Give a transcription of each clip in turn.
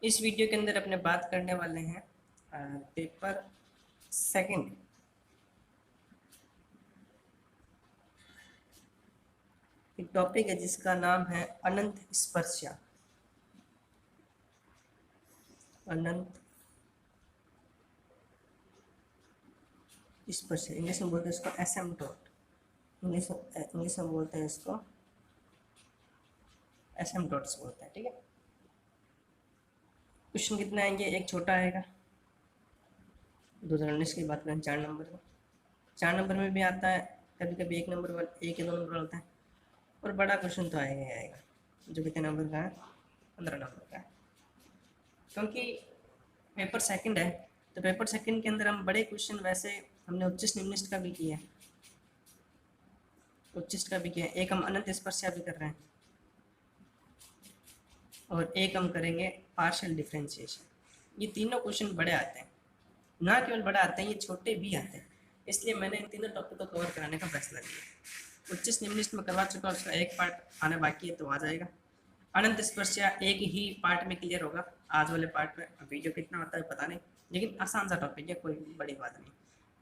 इस वीडियो के अंदर अपने बात करने वाले हैं पेपर सेकंड एक टॉपिक है जिसका नाम है अनंत स्पर्शा। अनंत स्पर्शा इंग्लिश में बोलते हैं इसको एसिम्पटोट। इंग्लिश में बोलते हैं इसको एसिम्पटोट्स बोलते हैं। ठीक है, क्वेश्चन कितना आएंगे? एक छोटा आएगा 2019 की बात करें 4 नंबर का। 4 नंबर में भी आता है, कभी कभी 1 नंबर वाला 1 या 2 नंबर होता है। और बड़ा क्वेश्चन तो आएगा ही आएगा जो कितने नंबर का है, 15 नंबर का है। क्योंकि पेपर सेकंड है तो पेपर सेकंड के अंदर हम बड़े क्वेश्चन, वैसे हमने उच्चिष्ट निम्निष्ट का भी किया है, उच्चिष्ट का भी किया है, एक हम अनंत स्पर्शा भी कर रहे हैं और एक हम करेंगे पार्शियल डिफरेंशिएशन। ये तीनों क्वेश्चन बड़े आते हैं, ना केवल बड़े आते हैं, ये छोटे भी आते हैं। इसलिए मैंने इन तीनों टॉपिक को कवर कराने का फैसला लिया। उच्चिष्ट निम्निष्ट में करवा चुका, उसका एक पार्ट आने बाकी है तो आ जाएगा। अनंत स्पर्शा एक ही पार्ट में क्लियर होगा, आज वाले पार्ट में। वीडियो कितना होता है पता नहीं, लेकिन आसान सा टॉपिक है, कोई बड़ी बात नहीं।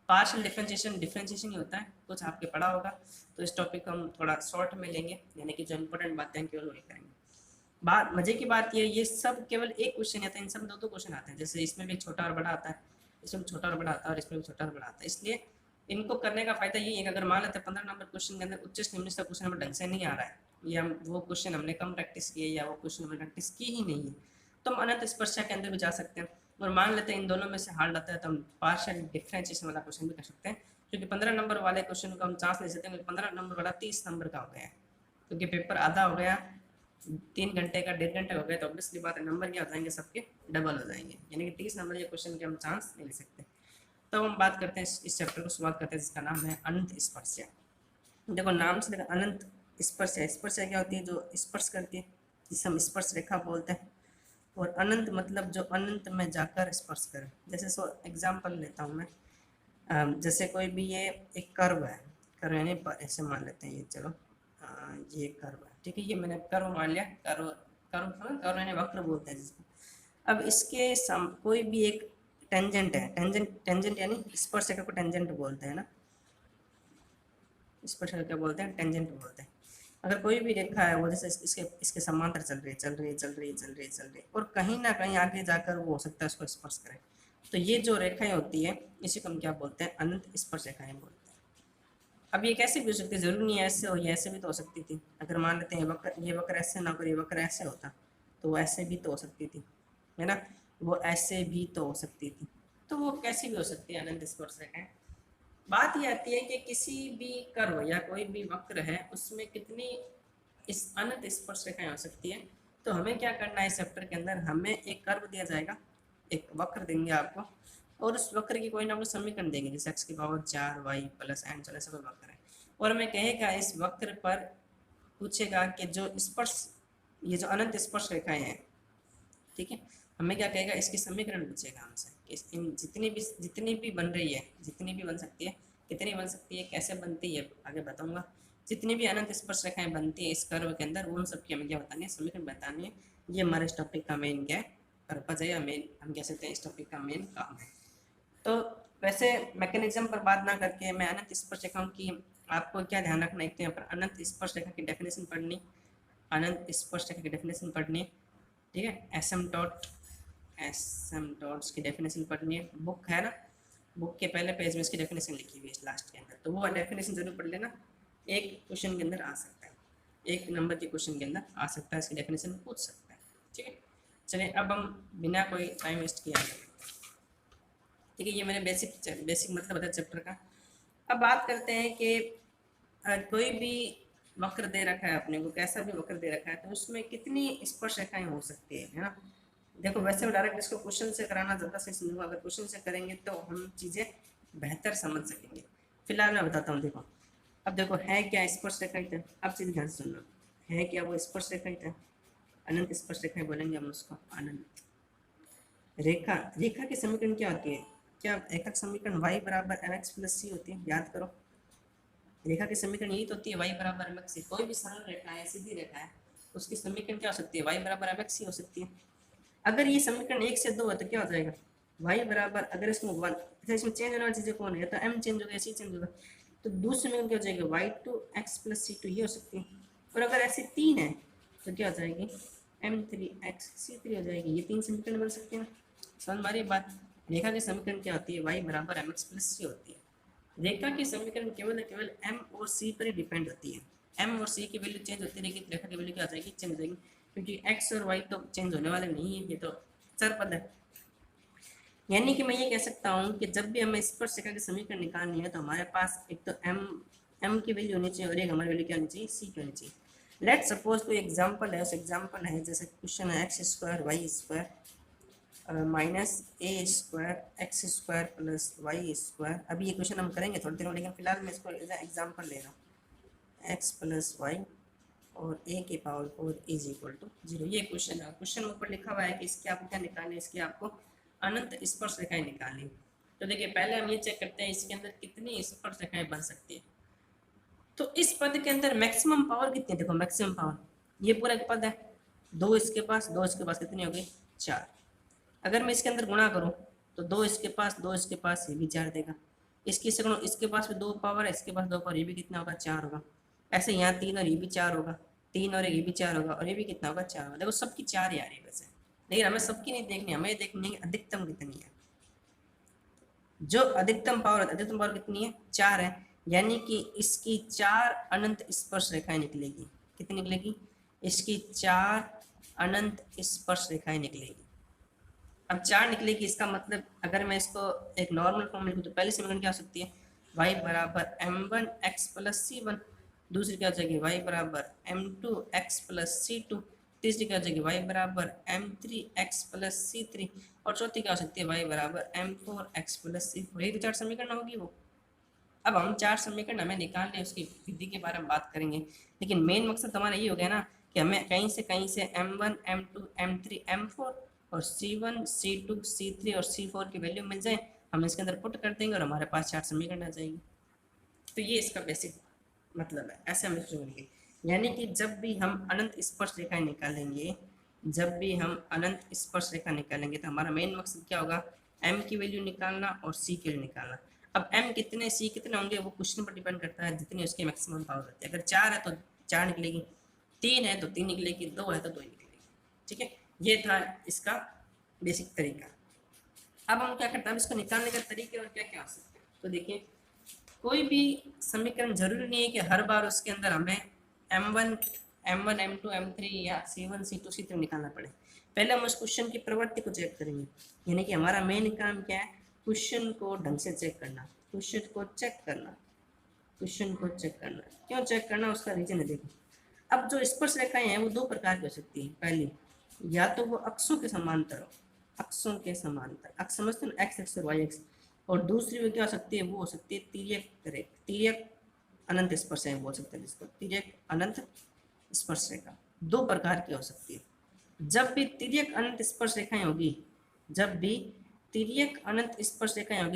पार्शियल डिफरेंशिएशन ही होता है, कुछ आपके पढ़ा होगा, तो इस टॉपिक को हम थोड़ा शॉर्ट में लेंगे, यानी कि जो इंपॉर्टेंट बातें हैं केवल वही करेंगे। बात मजे की बात ये सब केवल एक क्वेश्चन आता है, इन सब दो क्वेश्चन आते हैं। जैसे इसमें भी छोटा और बड़ा आता है, इसमें छोटा और बड़ा आता है, और इसमें भी छोटा और बड़ा आता है। इसलिए इनको करने का फायदा यही है कि अगर मान लेते हैं 15 नंबर क्वेश्चन के अंदर उच्च निम्न का क्वेश्चन हमें ढंग से नहीं आ रहा है, या वो क्वेश्चन हमने कम प्रैक्टिस की है, या वो क्वेश्चन हमने प्रैक्टिस की ही नहीं है, तो हम अनंत स्पर्शा के अंदर भी जा सकते हैं। और मान लेते हैं इन दोनों में से हार्ड आता है तो हम पार्शियल डिफरेंशिएशन वाला क्वेश्चन भी कर सकते हैं, क्योंकि 15 नंबर वाले क्वेश्चन को हम चांस ले सकते हैं। 15 नंबर वाला 30 नंबर का हो गया है, क्योंकि पेपर आधा हो गया, 3 घंटे का 1.5 घंटे हो गया, तो ऑब्वियसली बात है नंबर क्या हो जाएंगे, सबके डबल हो जाएंगे, यानी कि 30 नंबर के क्वेश्चन के हम चांस नहीं ले सकते। तो हम बात करते हैं इस चैप्टर को शुरुआत करते हैं, जिसका नाम है अनंत स्पर्शा। देखो नाम से देखो अनंत स्पर्शा। स्पर्शा क्या होती है? जो स्पर्श करती है, जिसे हम स्पर्श रेखा बोलते हैं। और अनंत मतलब जो अनंत में जाकर स्पर्श करे। जैसे सो एग्जाम्पल लेता हूँ मैं, जैसे कोई भी ये एक कर्व है, कर्व यानी ऐसे मान लेते हैं ये, चलो ये कर्व है, ठीक है, ये मैंने कर्व मान लिया। कर्व कर्व कर्व यानी वक्र बोलते हैं जिसको। अब इसके कोई भी एक टेंजेंट है, टेंजेंट यानी स्पर्श रेखा को टेंजेंट बोलते हैं ना, स्पर्श रेखा बोलते हैं, टेंजेंट बोलते हैं। अगर कोई भी रेखा है वो जैसे इसके इसके समांतर चल रही है, चल रही है, चल रही है, चल रही है, चल रही है, और कहीं ना कहीं आगे जाकर वो हो सकता है उसको स्पर्श करे, तो ये जो रेखाएं होती है इसी को हम क्या बोलते हैं? अनंत स्पर्श रेखाएं बोलते हैं। अब ये कैसे भी हो सकती है, जरूरी नहीं है ऐसे हो, ये ऐसे भी तो हो सकती थी। अगर मान लेते हैं ये वक्र ऐसे ना, अगर ये वक्र ऐसे होता तो वो ऐसे भी तो हो सकती थी, है ना, वो ऐसे भी तो हो सकती थी। तो वो कैसी भी हो सकती है अनंत स्पर्श रेखाएं। बात ये आती है कि किसी भी कर्व या कोई भी वक्र है उसमें कितनी इस अनंत स्पर्श रेखाएं हो सकती है। तो हमें क्या करना है, इस चैप्टर के अंदर हमें एक कर्व दिया जाएगा, एक वक्र देंगे आपको, और उस वक्र की कोई ना कोई समीकरण देंगे, जैसे x की पावर 4 y प्लस एन, चलो ऐसा कोई वक्र है, और हमें कहेगा इस वक्र पर पूछेगा कि जो स्पर्श, ये जो अनंत स्पर्श रेखाएं हैं, ठीक है, हमें क्या कहेगा, इसकी समीकरण पूछेगा हमसे कि इन जितनी भी बन रही है, जितनी भी बन सकती है, कितनी बन सकती है, कैसे बनती है, आगे बताऊंगा। जितनी भी अनंत स्पर्श रेखाएं बनती है इस कर्व के अंदर, उन सब की हमें क्या बतानी है, समीकरण बतानी है। ये हमारे इस टॉपिक का मेन क्या है, पर्पज है, या मेन हम कह सकते हैं इस टॉपिक का मेन काम है। तो वैसे मैकेनिज्म पर बात ना करके मैं अनंत स्पर्श रेखाओं की, आपको क्या ध्यान रखना है, एक तो यहाँ पर अनंत स्पर्श रेखा की डेफिनेशन पढ़नी, अनंत स्पर्श रेखा की डेफिनेशन पढ़नी है, ठीक है। एसिम्पटोट्स की डेफिनेशन पढ़नी है, बुक है ना, बुक के पहले पेज में इसकी डेफिनेशन लिखी हुई है लास्ट के अंदर, तो वो डेफिनेशन जरूर पढ़ लेना। एक क्वेश्चन के अंदर आ सकता है, 1 नंबर के क्वेश्चन के अंदर आ सकता है, इसकी डेफिनेशन पूछ सकता है, ठीक है। चलिए अब हम बिना कोई टाइम वेस्ट किए आगे, ठीक है। ये मैंने बेसिक मतलब बताया चैप्टर का। अब बात करते हैं कि कोई भी वक्र दे रखा है अपने को, कैसा भी वक्र दे रखा है, तो उसमें कितनी स्पर्श रेखाएं हो सकती है ना। देखो वैसे डायरेक्ट इसको क्वेश्चन से कराना ज़्यादा सही समझूंगा, अगर क्वेश्चन से करेंगे तो हम चीज़ें बेहतर समझ सकेंगे। फिलहाल मैं बताता हूँ, देखो अब देखो है क्या स्पर्श रेखा, अब चीज़ ध्यान से सुनना, है क्या वो स्पर्श रेखा, अनंत स्पर्श रेखा बोलेंगे हम उसको। अनंत रेखा, रेखा की समीकरण क्या होती है? क्या रेखा समीकरण y बराबर mx प्लस c होती है? याद करो, रेखा की समीकरण यही तो होती है, y बराबर mx c। कोई भी सरल रेखा है, सीधी रेखा है, उसकी समीकरण क्या हो सकती है? y बराबर mx c हो सकती है। अगर ये समीकरण 1 से 2 है तो क्या हो जाएगा, y बराबर, अगर इसमें 1, इसमें चेंज होने वाली चीज़ें कौन है, या तो m चेंज होगा या c चेंज होगा, तो दूसरे में क्या हो जाएगा y2x + c2, ये हो सकती है। और अगर ऐसे 3 है तो क्या हो जाएगी m3x c3 हो जाएगी। ये 3 समीकरण बन सकते हैं। समझ में आ रही है बात। रेखा की समीकरण क्या होती है, y बराबर mx + c होती है। रेखा की समीकरण केवल m और c पर ही डिपेंड होती है। m और c की वैल्यू चेंज होती रहेगी तो रेखा की वैल्यू क्या हो जाएगी, चेंज हो जाएगी, क्योंकि x और y तो चेंज होने वाले नहीं है, ये तो चर पद है। यानी कि मैं ये कह सकता हूँ कि जब भी हमें स्पर्श रेखा की समीकरण निकालनी है तो हमारे पास एक तो m की वैल्यू होनी चाहिए और एक हमारी वैल्यू क्या होनी चाहिए, c की होनी चाहिए। लेट सपोज कोई एग्जांपल है, उस एग्जांपल है जैसे क्वेश्चन है x² y² -a² x² + y²। अभी ये क्वेश्चन हम करेंगे थोड़ी देर में, लेकिन फिलहाल मैं इसको एग्जांपल ले रहा हूँ, x + y और a की पावर 4 = 0। ये क्वेश्चन है, क्वेश्चन ऊपर लिखा हुआ है कि इसके आपको क्या निकालना है, इसके आपको अनंत स्पर्श रेखाएं निकालनी। तो देखिए पहले हम ये चेक करते हैं इसके अंदर कितनी स्पर्श रेखाएं बन सकती है। तो इस पद के अंदर मैक्सिमम पावर कितनी है, देखो मैक्सिमम पावर ये पूरा एक पद है, दो इसके पास कितनी हो गई, 4। अगर मैं इसके अंदर गुणा करूं तो दो इसके पास ये भी 4 देगा। इसकी से इसके पास भी 2 पावर है, इसके पास 2 पावर, ये भी कितना होगा, 4 होगा। ऐसे यहाँ 3 और ये भी 4 होगा, 3 और ये भी 4 होगा, और ये भी कितना होगा, 4 होगा। देखो सबकी 4 ही आ रही है वैसे, लेकिन हमें सबकी नहीं देखनी, हमें देखनी है अधिकतम कितनी है। जो अधिकतम पावर कितनी है, 4 है। यानी कि इसकी 4 अनंत स्पर्श रेखाएं निकलेगी। कितनी निकलेगी, इसकी 4 अनंत स्पर्श रेखाएं निकलेगी। अब 4 निकलेगी, इसका मतलब अगर मैं इसको एक नॉर्मल फॉर्म लिखूँ तो पहली समीकरण क्या हो सकती है, y बराबर m1x + c1। दूसरी क्या हो जाएगी, y बराबर m2x + c2। तीसरी क्या हो जाएगी, y बराबर m3x + c3। और चौथी क्या हो सकती है, y बराबर m4x + c4। यही तो 4 समीकरण होगी वो। अब हम 4 समीकरण हमें निकालने, उसकी विधि के बारे में बात करेंगे, लेकिन मेन मकसद हमारा ये हो गया ना कि हमें कहीं से m1 m2 m3 m4 और c1 c2 c3 और c4 की वैल्यू मिल जाए, हम इसके अंदर पुट कर देंगे और हमारे पास 4 समीकरण आ जाएगी। तो ये इसका बेसिक मतलब है, ऐसे हम इसको करेंगे। यानी कि जब भी हम अनंत स्पर्श रेखाएं निकालेंगे, तो हमारा मेन मकसद क्या होगा, m की वैल्यू निकालना और c की वैल्यू निकालना। अब m कितने c कितने होंगे वो क्वेश्चन पर डिपेंड करता है, जितनी उसकी मैक्सिमम पावर होती है। अगर 4 है तो 4 निकलेगी, 3 है तो 3 निकलेगी, 2 है तो 2 निकलेगी। ठीक है, ये था इसका बेसिक तरीका। अब हम क्या करते हैं, इसको निकालने का तरीके और क्या क्या हो सकते हैं। तो देखिए कोई भी समीकरण जरूरी नहीं है कि हर बार उसके अंदर हमें m1 m2 m3 या c1 c2 c3 निकालना पड़े। पहले हम उस क्वेश्चन की प्रवृत्ति को चेक करेंगे, यानी कि हमारा मेन काम क्या है, क्वेश्चन को ढंग से चेक करना, क्वेश्चन को चेक करना। क्यों चेक करना, उसका रीजन है। देखो अब जो स्पर्श रेखाएं हैं वो 2 प्रकार की हो सकती हैं। पहली, या तो वो अक्षों के समांतर हो, अक्ष समझते हो, एक्स एक्स और वाई एक्स। और दूसरी वो क्या हो सकती है, वो हो सकती है तिर्यक अनंत स्पर्श रेखा बोल सकते हैं जिसको, तिर्यक अनंत स्पर्श रेखा। 2 प्रकार की हो सकती है। जब भी तिर्यक अनंत स्पर्श रेखाएं होगी,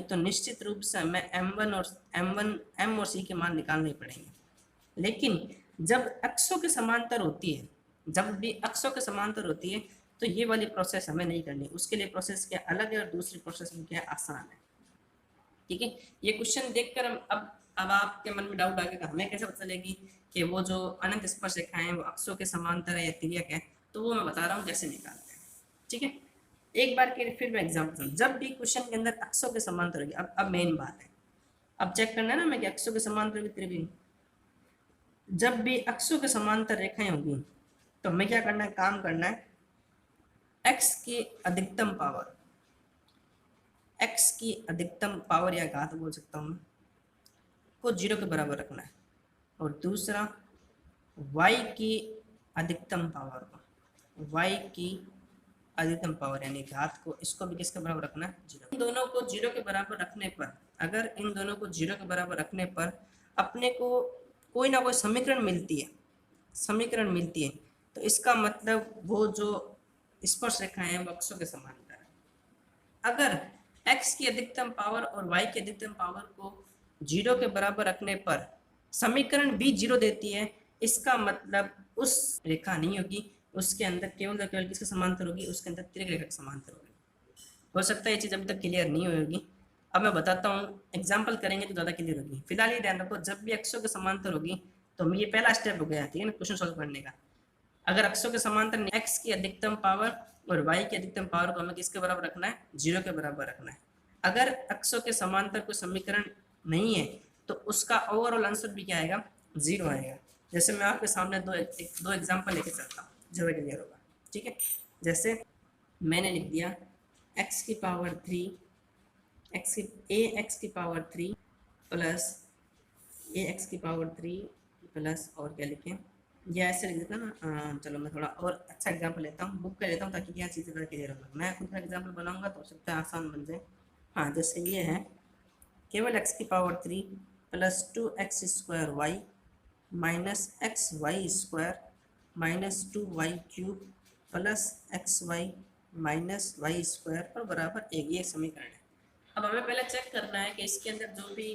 तो निश्चित रूप से हमें m1 और m और c के मान निकालने पड़ेंगे। लेकिन जब अक्षों के समांतर होती है, तो ये वाली प्रोसेस हमें नहीं करनी, उसके लिए प्रोसेस क्या अलग है और दूसरी प्रोसेस में क्या आसान है। ठीक है, ये क्वेश्चन देखकर हम अब आपके मन में डाउट आ गया, हमें कैसे पता चलेगी कि वो जो अनंत स्पर्श रेखाएं हैं वो अक्षों के समांतर है या तिर्यक है, तो वो मैं बता रहा हूँ कैसे निकालते हैं। ठीक है, एक बार के फिर मैं एग्जाम्पल, जब भी क्वेश्चन के अंदर अक्षों के समांतर होगी, अब मेन बात है, अब चेक करना है ना मैं कि अक्षों के समांतर होगी त्रिभुज। जब भी अक्षों के समांतर रेखाएं होगी तो हमें क्या करना है, काम करना है, x की अधिकतम पावर या घात बोल सकता हूँ मैं, को 0 के बराबर रखना है। और दूसरा y की अधिकतम पावर यानी घात को, इसको भी किसके बराबर रखना है, 0। इन दोनों को 0 के बराबर रखने पर, अपने को कोई ना कोई समीकरण मिलती है, तो इसका मतलब वो जो स्पर्श रेखाएं हैं वो अक्षों के समांतर है। अगर x की अधिकतम पावर और y की अधिकतम पावर को 0 के बराबर रखने पर समीकरण भी 0 देती है, इसका मतलब उस रेखा नहीं होगी उसके अंदर केवल और केवल किसके समांतर होगी, उसके अंदर तिर्यक रेखा के समांतर होगी। हो सकता है ये चीज़ अभी तक क्लियर नहीं होगी, अब मैं बताता हूँ, एग्जाम्पल करेंगे तो ज़्यादा क्लियर होगी। फिलहाल ये ध्यान रखो, जब भी अक्षों के समांतर होगी तो ये पहला स्टेप हो गया, ठीक है ना, क्वेश्चन सॉल्व करने का। अगर अक्षों के समांतर x की अधिकतम पावर और y की अधिकतम पावर को हमें किसके बराबर रखना है, 0 के बराबर रखना है। अगर अक्षों के समांतर कोई समीकरण नहीं है तो उसका ओवरऑल आंसर भी क्या आएगा, 0 आएगा। जैसे मैं आपके सामने दो एग्जाम्पल लेके चलता हूँ, जो क्लियर होगा, ठीक है। जैसे मैंने लिख दिया x की पावर 3 एक्स की पावर 3 प्लस ax की पावर 3 प्लस और क्या लिखें, या ऐसे लिख देता ना। चलो मैं थोड़ा और अच्छा एग्जांपल लेता हूँ, बुक का लेता हूँ ताकि क्या चीज़ें ज़्यादा क्लियर हो। मैं खुद का एग्जांपल बनाऊंगा तो हो सकता है आसान बन जाए। हाँ, जैसे ये है केवल x की power 3 plus 2x² y minus x y square minus 2y³ plus xy minus y square और बराबर 1, ये समीकरण है। अब हमें पहले चेक करना है कि इसके अंदर जो भी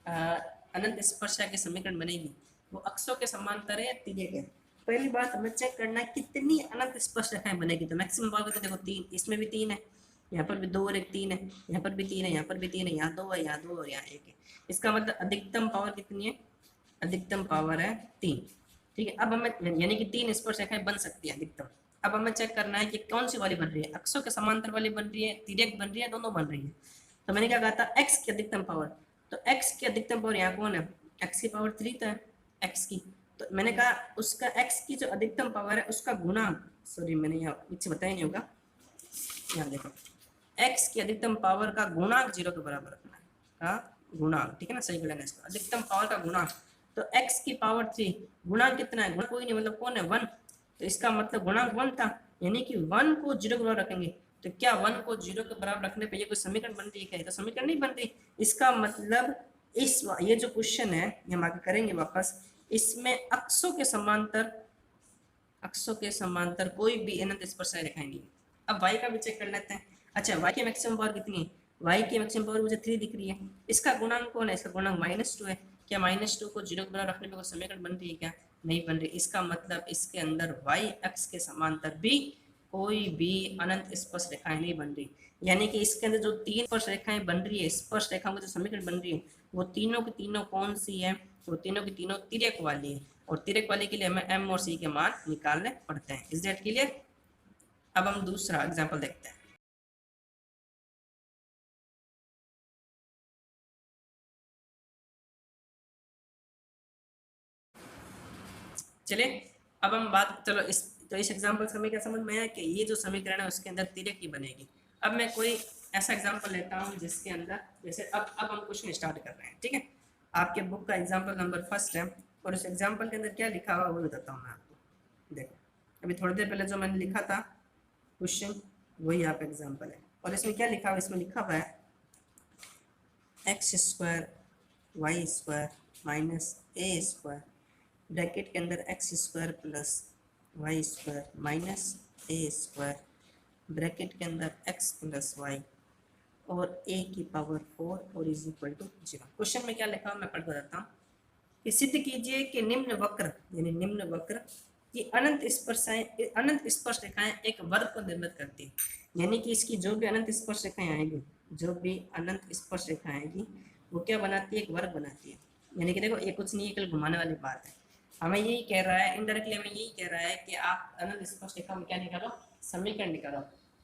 अनंत स्पर्शा की समीकरण बनेगी वो अक्षों के समांतर है या तिर्यक है। पहली बात हमें चेक करना है कितनी अनंत स्पर्श रेखाएं बनेगी। तो मैक्सिमम पावर तो देखो 3, इसमें भी 3 है, यहाँ पर भी 2 और 1 3 है, यहाँ पर भी 3 है, यहाँ पर भी 3 है, यहाँ 2 है, यहाँ 2 और यहाँ 1 है। इसका मतलब अधिकतम पावर कितनी है, अधिकतम पावर है 3, ठीक है। अब हमें यानी कि 3 स्पर्श रेखाएं बन सकती है अधिकतम। अब हमें चेक करना है कि कौन सी वाली बन रही है, अक्षों के समांतर वाली बन रही है, तिर्यक बन रही है, दोनों बन रही है। तो मैंने क्या कहा था, x की अधिकतम पावर, तो x की अधिकतम पावर यहाँ कौन है, x की पावर 3 तो है x की, तो मैंने कहा उसका x की जो अधिकतम पावर है उसका गुणांक, सॉरी मैंने यहाँ पीछे बताया नहीं होगा, यहाँ देखो x की अधिकतम पावर का गुणांक 0 के बराबर रखना है, का गुणांक, ठीक है ना, सही करना है इसको, अधिकतम पावर का गुणांक। तो x की पावर 3 गुणांक कितना है, गुणांक कोई नहीं, मतलब कौन है 1, तो इसका मतलब गुणांक 1 था, यानी कि 1 को 0 के बराबर रखेंगे। तो क्या 1 को 0 के बराबर रखने पे ये कोई समीकरण बन रही है क्या, तो समीकरण नहीं बन रही। इसका मतलब इस ये जो क्वेश्चन है ये हम आगे करेंगे वापस, इसमें अक्षों के समांतर कोई भी अनंत स्पर्शरेखाएं दिखाएंगी। अब y का भी चेक कर लेते हैं। अच्छा, y की मैक्सिमम पावर कितनी है, y की मैक्सिमम पावर मुझे 3 दिख रही है, इसका गुणांक कौन है, इसका गुणांक -2 है। क्या -2 को 0 के बराबर रखने पे कोई समीकरण बन रही है क्या, नहीं बन रही। इसका मतलब इसके अंदर y अक्ष के समांतर भी कोई भी अनंत स्पर्श रेखाएं नहीं बन रही, यानी कि इसके अंदर जो 3 स्पर्श रेखाएं बन रही है, स्पर्श रेखाओं की जो समीकरण बन रही है वो तीनों की तीनों कौन सी है, वो तीनों की तीनों तिर्यक वाली है, और तिर्यक वाले के लिए हमें m और c के मान निकालने पड़ते हैं। Is that clear. अब हम दूसरा एग्जांपल देखते हैं। चलिए अब हम बात, चलो इस एग्जांपल से हमें क्या समझ में आया कि ये जो समीकरण है उसके अंदर तिर्यक ही बनेगी। अब मैं कोई ऐसा एग्जांपल लेता हूँ जिसके अंदर, जैसे अब हम क्वेश्चन स्टार्ट कर रहे हैं, ठीक है। आपके बुक का एग्जांपल नंबर 1 है, और उस एग्जांपल के अंदर क्या लिखा हुआ वो बताता हूँ मैं आपको। देखो अभी थोड़ी देर पहले जो मैंने लिखा था क्वेश्चन, वही आप एग्जाम्पल है, और इसमें क्या लिखा हुआ, इसमें लिखा हुआ है x² y² minus a² bracket के अंदर x² plus y² minus a² bracket के अंदर x प्लस y और a की पावर 4 और इज इक्वल टू 0। क्वेश्चन में क्या लिखा हुआ मैं पढ़ बताता हूँ कि सिद्ध कीजिए कि निम्न वक्र, यानी निम्न वक्र की अनंत स्पर्श रेखाएं एक वर्ग को निर्मित करती है, यानी कि इसकी जो भी अनंत स्पर्श रेखाएं आएगी, जो भी अनंत स्पर्श रेखाएं आएगी वो क्या बनाती है, एक वर्ग बनाती है। यानी कि देखो ये कुछ नहीं है, कल घुमाने वाली बात है। हमें यही कह रहा है, इनडायरेक्टली हमें यही कह रहा है कि आप अनंत स्पर्श रेखा में क्या निकालो, समीकरण निकालो,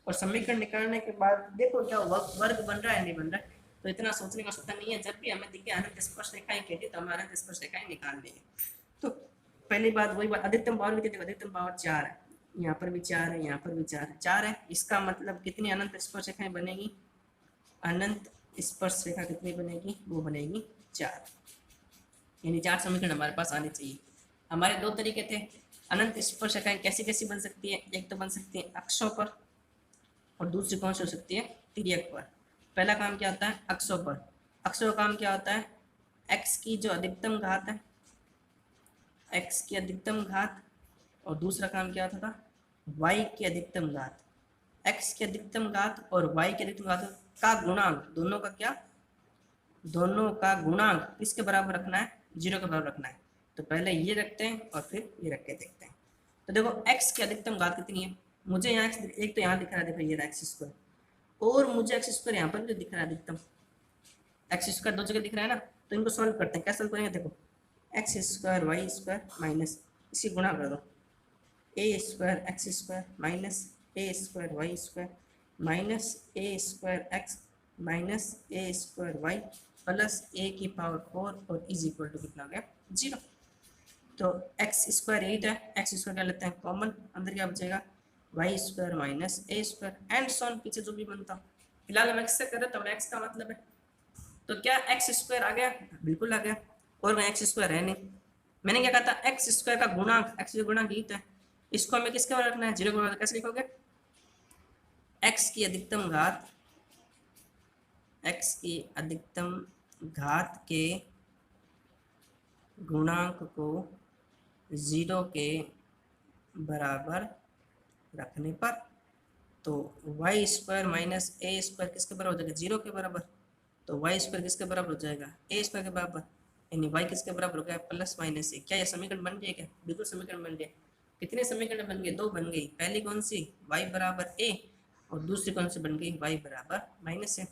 और समीकरण निकालने के बाद देखो क्या वर्ग बन रहा है नहीं बन रहा है। तो इतना सोचने का सोचता नहीं है, जब भी हमें दिखे अनंत स्पर्श रेखाएं कहती तो हमें अनंत स्पर्श रेखाएं निकालनी है। तो पहली बात वही बात, अधिकतम पावर कितनी, अधिकतम पावर 4 है, यहाँ पर भी 4 है, यहाँ पर भी 4 है, 4 है। इसका मतलब कितनी अनंत स्पर्श रेखाएं बनेगी, अनंत स्पर्श रेखा कितनी बनेगी, वो बनेगी 4, यानी 4 समीकरण हमारे पास आने चाहिए। हमारे 2 तरीके थे, अनंत स्पर्श रेखाएं कैसी कैसी बन सकती है, एक तो बन सकती है अक्षों पर, और दूसरी कौन सी हो सकती है, तिर्यक पर। पहला काम क्या होता है, अक्षों पर, अक्षों का काम क्या होता है, x की जो अधिकतम घात है, x की अधिकतम घात, और दूसरा काम क्या होता था, y की अधिकतम घात, x की अधिकतम घात और y की अधिकतम घात का गुणांक, दोनों का क्या, दोनों का गुणांक किसके बराबर रखना है, 0 के बराबर रखना है। तो पहले ये रखते हैं और फिर ये रख के देखते हैं। तो देखो x की अधिकतम घात कितनी है, मुझे यहाँ एक तो यहाँ दिख रहा है, देखो ये रहा एक्स स्क्वायर, और मुझे एक्स स्क्वायर यहाँ पर जो दिख रहा है अधिकतम, एक्स स्क्वायर दो जगह दिख रहा है ना, तो इनको सॉल्व करते हैं। क्या सॉल्व करेंगे, देखो x square y square minus इसी गुणा कर दो a square x square minus a square y square minus a square x minus a square y plus a की पावर 4 और इज इक्वल टू कितना हो गया 0। तो एक्स स्क्वायर 8 है, एक्स स्क्वायर क्या लेते हैं कॉमन, अंदर क्या बचेगा y square minus a square and सॉन पीछे जो भी बनता। फिलहाल हम एक्स से कर रहे तो एक्स का मतलब है, तो क्या एक्स स्क्वायर आ गया, बिल्कुल आ गया, और वह एक्स स्क्वायर है नहीं। मैंने क्या कहा था एक्स स्क्वायर का गुणांक, एक्स का गुणांक गीत है, इसको हमें किसके बराबर रखना है, 0 के बराबर। कैसे लिखोगे, एक्स की अधिकतम घात, एक्स की अधिकतम घात के गुणांक को 0 के बराबर रखने पर, तो Y square minus a square किसके बराबर हो जाएगा 0 के बराबर, तो वाई स्क्वायर किसके बराबर हो जाएगा ए स्क्वायर के बराबर, यानी वाई किसके बराबर हो गया प्लस माइनस ए। क्या ये समीकरण बन गया, क्या बिल्कुल समीकरण बन गया। कितने समीकरण बन गए, दो बन गई, पहली कौन सी वाई बराबर ए, और दूसरी कौन सी बन गई वाई बराबर माइनस ए,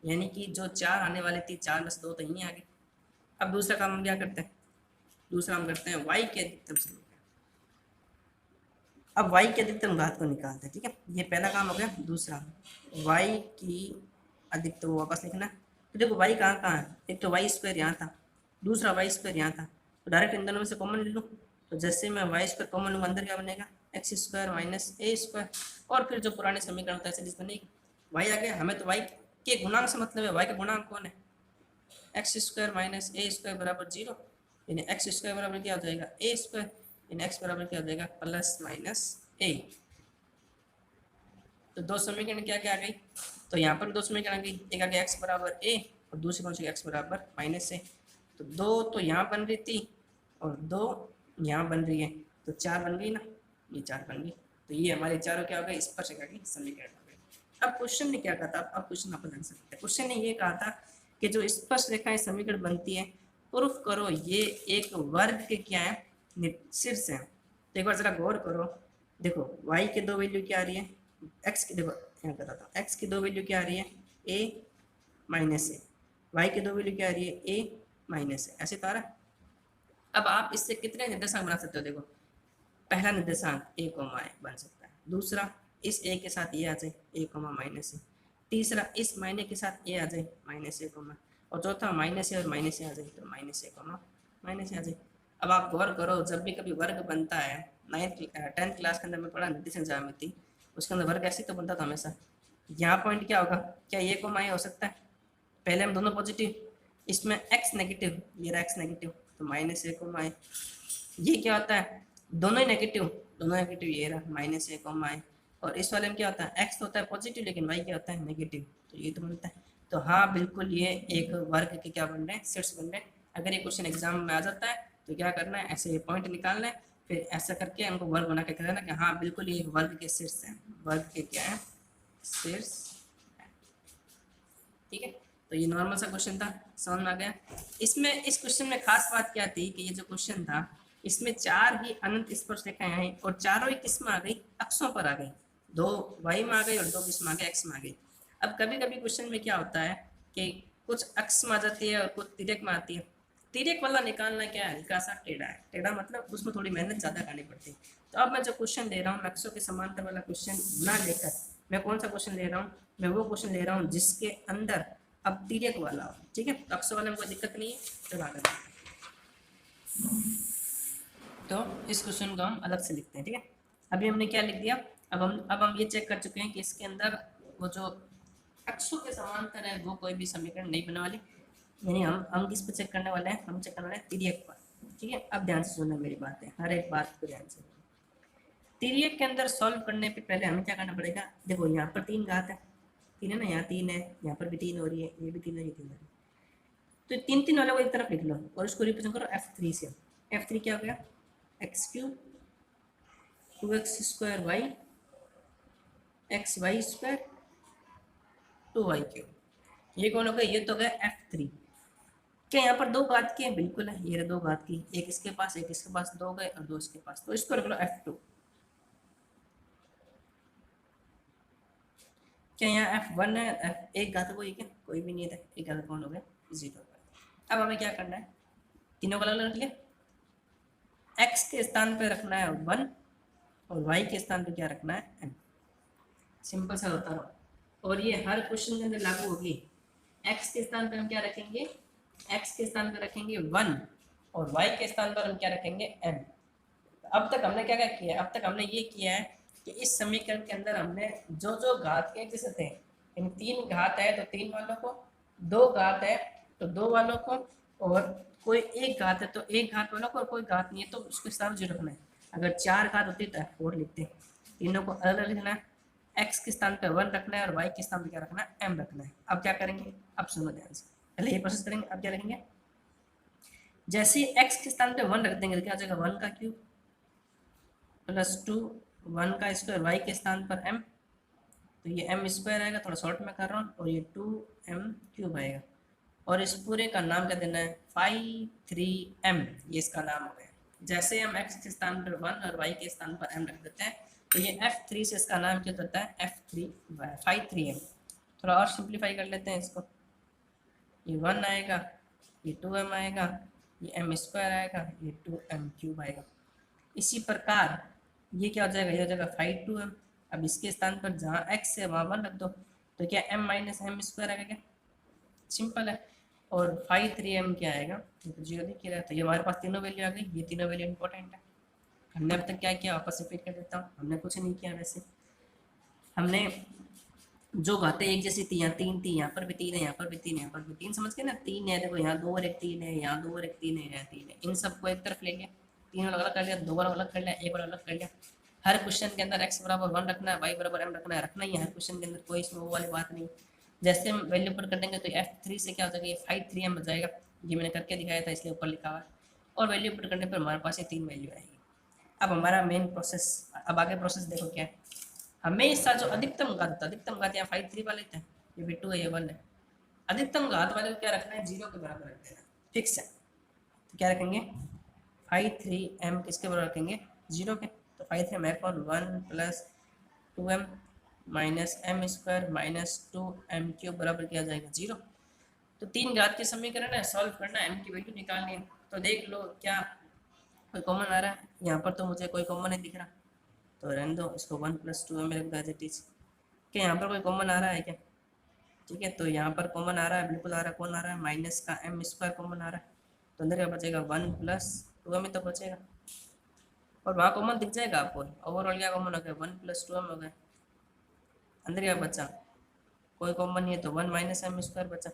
यानी कि जो चार आने वाले थी चार में से दो तो यहीं आ गए। अब दूसरा काम हम क्या करते हैं, दूसरा हम करते हैं वाई के अधिकतम समीकरण। अब y की अधिकतम घात को निकालते हैं, ठीक है, ये पहला काम हो गया। दूसरा y की अधिकतम वापस लिखना, तो देखो y कहाँ कहाँ है, एक तो वाई स्क्वायर यहाँ था, दूसरा वाई स्क्वायर यहाँ था, तो डायरेक्ट इन दोनों में से कॉमन ले लूँ। तो जैसे मैं वाई स्क्वायर कॉमन लूँगा, अंदर क्या बनेगा x square minus a square, और फिर जो पुराने समीकरण होता है सीरीज बनेगी। y आ गया, हमें तो y के गुणांक से मतलब है, y का गुणांक कौन है x square minus a square बराबर 0, यानी एक्स स्क्वायर बराबर क्या हो जाएगा ए स्क्वायर, एक्स बराबर क्या हो जाएगा प्लस माइनस ए। तो दो समीकरण क्या क्या आ गई, तो यहाँ पर दो समीकरण आ गई, एक आ गया एक्स बराबर ए और दूसरी कौन सी एक्स बराबर माइनस ए। तो दो तो यहाँ बन रही थी और दो यहाँ बन रही है, तो चार बन गई ना, ये चार बन गई। तो ये हमारे चारों क्या हो गए स्पर्शरेखा की समीकरण हो गए। अब क्वेश्चन ने क्या कहा था, अब क्वेश्चन आप बदल सकते हैं। क्वेश्चन ने ये कहा था कि जो स्पर्शरेखाएं समीकरण बनती है प्रूफ करो ये एक वर्ग के क्या है शीर्ष है। तो एक बार जरा गौर करो, देखो y के दो वैल्यू क्या आ रही है, x की, देखो यहाँ बताता हूँ, x की दो वैल्यू क्या आ रही है a माइनस ए, y की दो वैल्यू क्या आ रही है a माइनस ए, ऐसे तो आ रहा है। अब आप इससे कितने निर्देशांक बना सकते हो, देखो पहला निर्देशांक a कोमा है बन सकता है, दूसरा इस a के साथ ये आ जाए a कोमा माइनस ए, तीसरा इस माइनस के साथ a आ जाए माइनस ए कोमा, और चौथा माइनस ए और माइनस ए आ जाए तो माइनस ए कोमा माइनस ए आ जाए। अब आप गौर करो, जब भी कभी वर्ग बनता है 10th क्लास के अंदर मैं पढ़ा निर्देशांक ज्यामिति, उसके अंदर वर्ग ऐसे तो बनता था हमेशा। यहाँ पॉइंट क्या होगा, क्या ये कोमा ए हो सकता है, पहले हम दोनों पॉजिटिव, इसमें x नेगेटिव, ये रहा x नेगेटिव, तो माइनस ए कोमा ए। ये क्या होता है दोनों ही नेगेटिव, दोनों नेगेटिव, ये रहा माइनस ए कोमा ए। और इस वाले में क्या होता है x तो होता है पॉजिटिव लेकिन y क्या होता है नेगेटिव, तो ये तो बनता है। तो हाँ बिल्कुल ये एक वर्ग के क्या बन रहे हैं शीर्ष बन रहे हैं। अगर ये क्वेश्चन एग्जाम में आ जाता है तो क्या करना है, ऐसे पॉइंट निकालना है, फिर ऐसा करके हमको वर्ग बना के कहना कि हाँ बिल्कुल ये वर्ग के शीर्ष है, वर्ग के क्या है शीर्ष, ठीक है। तो ये नॉर्मल सा क्वेश्चन था, समझ में आ गया। इसमें इस क्वेश्चन में खास बात क्या थी कि ये जो क्वेश्चन था इसमें चार ही अनंत स्पर्शरेखाएं आई और चारों ही किस में आ गई, अक्षों पर आ गई, दो वाई में आ गई और दो किस में आ गई, एक्स में आ गई। अब कभी कभी क्वेश्चन में क्या होता है कि कुछ अक्ष में आ जाती है और कुछ तिर्यक में आती है। तिर्यक वाला निकालना क्या है, हल्का सा टेढ़ा है, टेढ़ा मतलब उसमें थोड़ी मेहनत ज़्यादा करनी पड़ती है। तो अब मैं जो क्वेश्चन ले रहा हूँ अक्षों के समांतर वाला क्वेश्चन ना लेकर मैं कौन सा क्वेश्चन ले रहा हूँ, मैं वो क्वेश्चन ले रहा हूँ जिसके अंदर अब तिर्यक वाला हो, ठीक है। तो अक्षर वाले में कोई दिक्कत नहीं है, चलो आगे। तो इस क्वेश्चन को हम अलग से लिखते हैं, ठीक है। अभी हमने क्या लिख दिया, अब हम ये चेक कर चुके हैं कि इसके अंदर वो जो अक्षों के समांतर है वो कोई भी समीकरण नहीं बनने वाली, यानी हम किस पर चेक करने वाले हैं, हम चेक करने वाले हैं तिर्यक पर, ठीक है। अब ध्यान से सुनना मेरी बात है, हर एक बात को ध्यान से। तिर्यक के अंदर सॉल्व करने पे पहले हमें क्या करना पड़ेगा, देखो यहाँ पर 3 घात है, 3 है ना, यहाँ 3 है, यहाँ पर भी 3 हो रही है, ये भी 3 है, ये 3 हो रही है, तो 3 वाले को एक तरफ लिख लो और उसको रिप्रेजेंट करो f3 से। f3 क्या हो गया x cube 2x square y x y square 2y cube, ये कौन हो गया, ये तो गया f3। क्या यहाँ पर दो घात की है, बिल्कुल है, ये दो घात की, एक इसके पास एक इसके पास, दो गए और दो इसके पास, तो इसको रख लो f2। क्या यहाँ f1 है, एक घात कोई क्या, कोई भी नहीं था, एक घात कौन हो गया, 0। अब हमें क्या करना है, तीनों को अलग अलग रख लिया, x के स्थान पे रखना है 1 और y के स्थान पे क्या रखना है m। सिंपल सा होता रहो, और ये हर क्वेश्चन के अंदर लागू होगी। x के स्थान पे हम क्या रखेंगे, x के स्थान पे रखेंगे 1 और y के स्थान पर हम क्या रखेंगे m। अब तक हमने क्या क्या किया, अब तक हमने ये किया है कि इस समीकरण के अंदर हमने जो जो घात के किसे थे, इन 3 घात है तो 3 वालों को, 2 घात है तो 2 वालों को, और कोई एक घात है तो एक घात वालों को, और कोई घात नहीं है तो उसके स्थान 0 रखना है। अगर 4 घात होती तो F4 लिखते हैं, तीनों को अलग अलग लिखना है, x के स्थान पर 1 रखना है और y के स्थान पर क्या रखना है, m रखना है। अब क्या करेंगे, अब सुनो ध्यान से, पहले ये प्रोसेस करेंगे। अब क्या लिखेंगे, जैसे ही x के स्थान पे 1 रख देंगे तो क्या हो जाएगा, 1 का क्यूब प्लस 2 1 का स्क्वायर, y के स्थान पर m, तो ये m स्क्वायर आएगा, थोड़ा शॉर्ट में कर रहा हूँ, और ये 2m क्यूब आएगा, और इस पूरे का नाम क्या देना है, 5,3m, ये इसका नाम हो गया। जैसे हम x के स्थान पर 1 और y के स्थान पर m रख देते हैं तो ये f3 से इसका नाम क्या होता है, f3 5,3m। थोड़ा और सिंप्लीफाई कर लेते हैं इसको, ये 1 आएगा, ये 2m आएगा, ये m स्क्वायर आएगा, ये 2m क्यूब आएगा। इसी प्रकार ये क्या हो जाएगा, ये हो जाएगा 5,2m। अब इसके स्थान पर जहाँ x है वहाँ 1 रख दो, तो क्या m माइनस m स्क्वायर आएगा, क्या सिंपल है। और 5,3m क्या आएगा, ये तो 0 दिख ही रहा है, तो ये हमारे पास तीनों वैल्यू आ गई। ये तीनों वैल्यू इंपॉर्टेंट है। हमने अब तक क्या किया, वापस रिपीट कर देता हूँ, हमने कुछ नहीं किया वैसे। हमने जो घातें एक जैसी थी, यहाँ 3 थी, यहाँ पर भी 3 है, यहाँ पर भी 3 है, यहाँ पर भी 3, समझ गए ना, 3 है, देखो यहाँ 2 और एक 3 है, यहाँ 2 और एक 3 है, यहाँ 3 है, इन सबको एक तरफ ले लिया, 3 अलग अलग कर लिया, 2 अलग कर लिया, 1 अलग कर लिया। हर क्वेश्चन के अंदर x बराबर 1 रखना है, y बराबर m रखना है, रखना ही है हर क्वेश्चन के अंदर, कोई इसमें वो वाली बात नहीं। जैसे हम वैल्यू पुट कर देंगे तो f3 से क्या हो जाएगा, ये 5,3m हो जाएगा, ये मैंने करके दिखाया था इसलिए ऊपर लिखा हुआ है, और वैल्यू पुट करने पर हमारे पास ये 3 वैल्यू आएगी। अब हमारा मेन प्रोसेस, अब आगे प्रोसेस देखो क्या है, हमेशा जो अधिकतम घात होता है, अधिकतम घात यहाँ 5,3 वाले थे, ये भी 2 है, ये 1 है, अधिकतम घात वाले को क्या रखना है, 0 के बराबर रख देना, फिक्स है। तो क्या रखेंगे, 5,3m किसके बराबर रखेंगे, 0 के, तो 5,3m upon 1 plus 2m minus m square minus 2m cube बराबर किया जाएगा 0। तो 3 घात के समीकरण है, सॉल्व करना है, m की वैल्यू निकालनी है। तो देख लो क्या कोई कॉमन आ रहा है, यहाँ पर तो मुझे कोई कॉमन नहीं दिख रहा, तो रहने दो इसको, 1 प्लस 2m में रख दो एज इट इज। क्या यहाँ पर कोई कॉमन आ रहा है क्या, ठीक है, तो यहाँ पर कॉमन आ रहा है, बिल्कुल आ रहा है, कौन आ रहा है, माइनस का m स्क्वायर कॉमन आ रहा है, तो अंदर क्या बचेगा, 1 प्लस 2m तो बचेगा, और वहाँ कॉमन दिख जाएगा आपको, ओवरऑल क्या कॉमन हो गया, 1 प्लस 2m हो गया, अंदर क्या बचा, कोई कॉमन नहीं है, तो 1 माइनस m स्क्वायर बचा।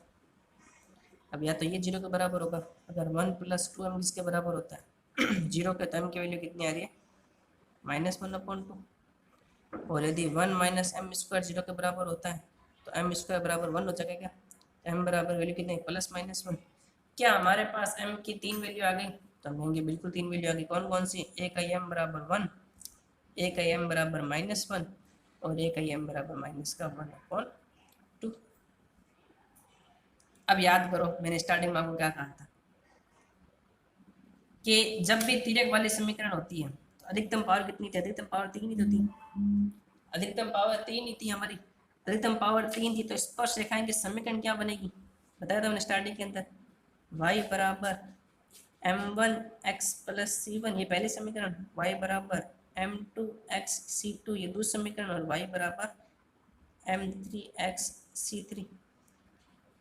अब या तो ये 0 के बराबर होगा, अगर 1 प्लस 2m किसके बराबर होता है 0 के, तो m की वैल्यू कितनी आ रही है, -1/2, और यदि 1 माइनस m स्क्वायर 0 के बराबर होता है तो m स्क्वायर बराबर 1 हो जाएगा क्या, m बराबर वैल्यू कितनी, +-1। क्या हमारे पास m की 3 वैल्यू आ गई, तो हम कहेंगे बिल्कुल 3 वैल्यू आ गई, कौन कौन सी, एक आई m बराबर 1, एक आई m बराबर -1, और एक आई m बराबर -1/2। अब याद करो मैंने स्टार्टिंग में आपको क्या कहा था, कि जब भी तिर्यक वाली समीकरण होती है तो अधिकतम पावर कितनी थी, अधिकतम पावर 3 ही तो थी, अधिकतम पावर 3 ही थी हमारी, अधिकतम पावर 3 थी, तो स्पर्श रेखाएं की समीकरण क्या बनेगी, बताया था मैंने स्टार्टिंग के अंदर, y बराबर m1x प्लस c1, ये पहले समीकरण, y बराबर m2x c2 ये दूसरा समीकरण, और y बराबर m3x c3,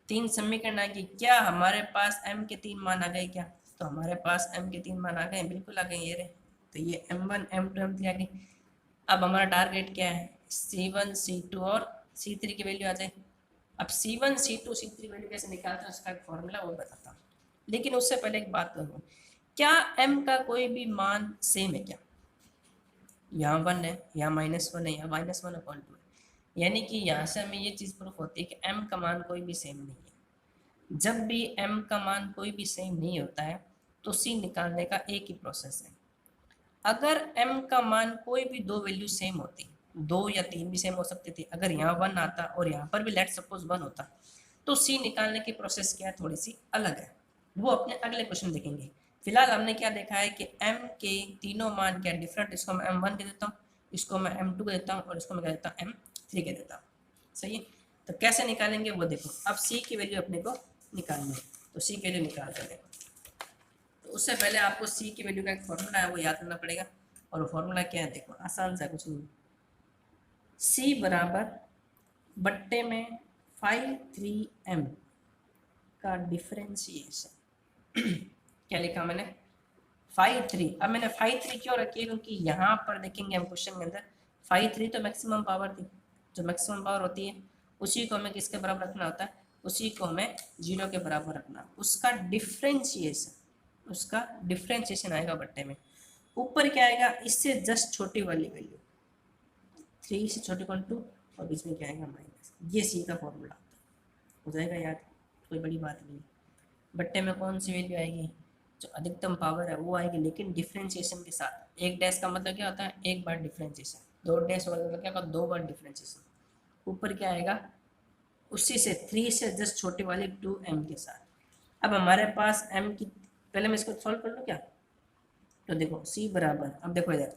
3 समीकरण आ गई। क्या हमारे पास m के 3 मान आ गए क्या, तो हमारे पास m के 3 मान आ गए, बिल्कुल आ गए, ये रहे, तो ये m1 m2 m3 आ गई। अब हमारा टारगेट क्या है, c1 c2 और c3 की वैल्यू आ जाए। अब c1 c2 c3 वैल्यू कैसे निकालते हैं उसका एक फॉर्मूला वो बताता हूँ, लेकिन उससे पहले एक बात करूँ, क्या m का कोई भी मान सेम है क्या, यहाँ 1 है, यहाँ -1 है, यहाँ -1/2 है, यानी कि यहाँ से हमें ये चीज़ प्रूफ होती है कि m का मान कोई भी सेम नहीं है। जब भी m का मान कोई भी सेम नहीं होता है तो c निकालने का एक ही प्रोसेस है। अगर m का मान कोई भी दो वैल्यू सेम होती, 2 या 3 भी सेम हो सकती थी, अगर यहाँ 1 आता और यहाँ पर भी लेट सपोज 1 होता, तो c निकालने की प्रोसेस क्या है, थोड़ी सी अलग है, वो अपने अगले क्वेश्चन देखेंगे। फिलहाल हमने क्या देखा है कि m के तीनों मान क्या डिफरेंट, इसको मैं m1 के देता हूँ, इसको मैं m2 के देता हूँ, और इसको मैं क्या देता हूँ m3 के देता हूँ। सही है। तो कैसे निकालेंगे वो देखो, अब सी की वैल्यू अपने को निकालनी है, तो सी की वैल्यू निकालते हैं। तो उससे पहले आपको सी की वैल्यू का एक फॉर्मूला है वो याद करना पड़ेगा, और वो फॉर्मूला क्या है देखो, आसान सा, कुछ नहीं, सी बराबर बट्टे में 53m का डिफरेंशिएशन क्या लिखा मैंने, 53। अब मैंने 53 क्यों रखी है, क्योंकि यहाँ पर देखेंगे हम क्वेश्चन के अंदर 53 तो मैक्सिमम पावर थी, जो मैक्सिमम पावर होती है उसी को हमें किसके बराबर रखना होता है, उसी को हमें 0 के बराबर रखना, उसका डिफरेंशिएशन आएगा बट्टे में। ऊपर क्या आएगा, इससे जस्ट छोटी वाली वैल्यू 3 से छोटी कौन 2, और बीच में क्या आएगा माइनस, ये सी का फॉर्मूला हो जाएगा याद, कोई बड़ी बात नहीं। बट्टे में कौन सी वैल्यू आएगी, जो अधिकतम पावर है वो आएगी, लेकिन डिफरेंशिएशन के साथ। एक डैश का मतलब क्या होता है, एक बार डिफरेंशिएशन, दो डैश का मतलब क्या होगा, दो बार डिफरेंशिएशन। ऊपर क्या आएगा, उसी से 3 से जस्ट छोटी वाली 2m के साथ। अब हमारे पास m की, पहले मैं इसको सॉल्व कर लूँ क्या, तो देखो c बराबर, अब देखो इधर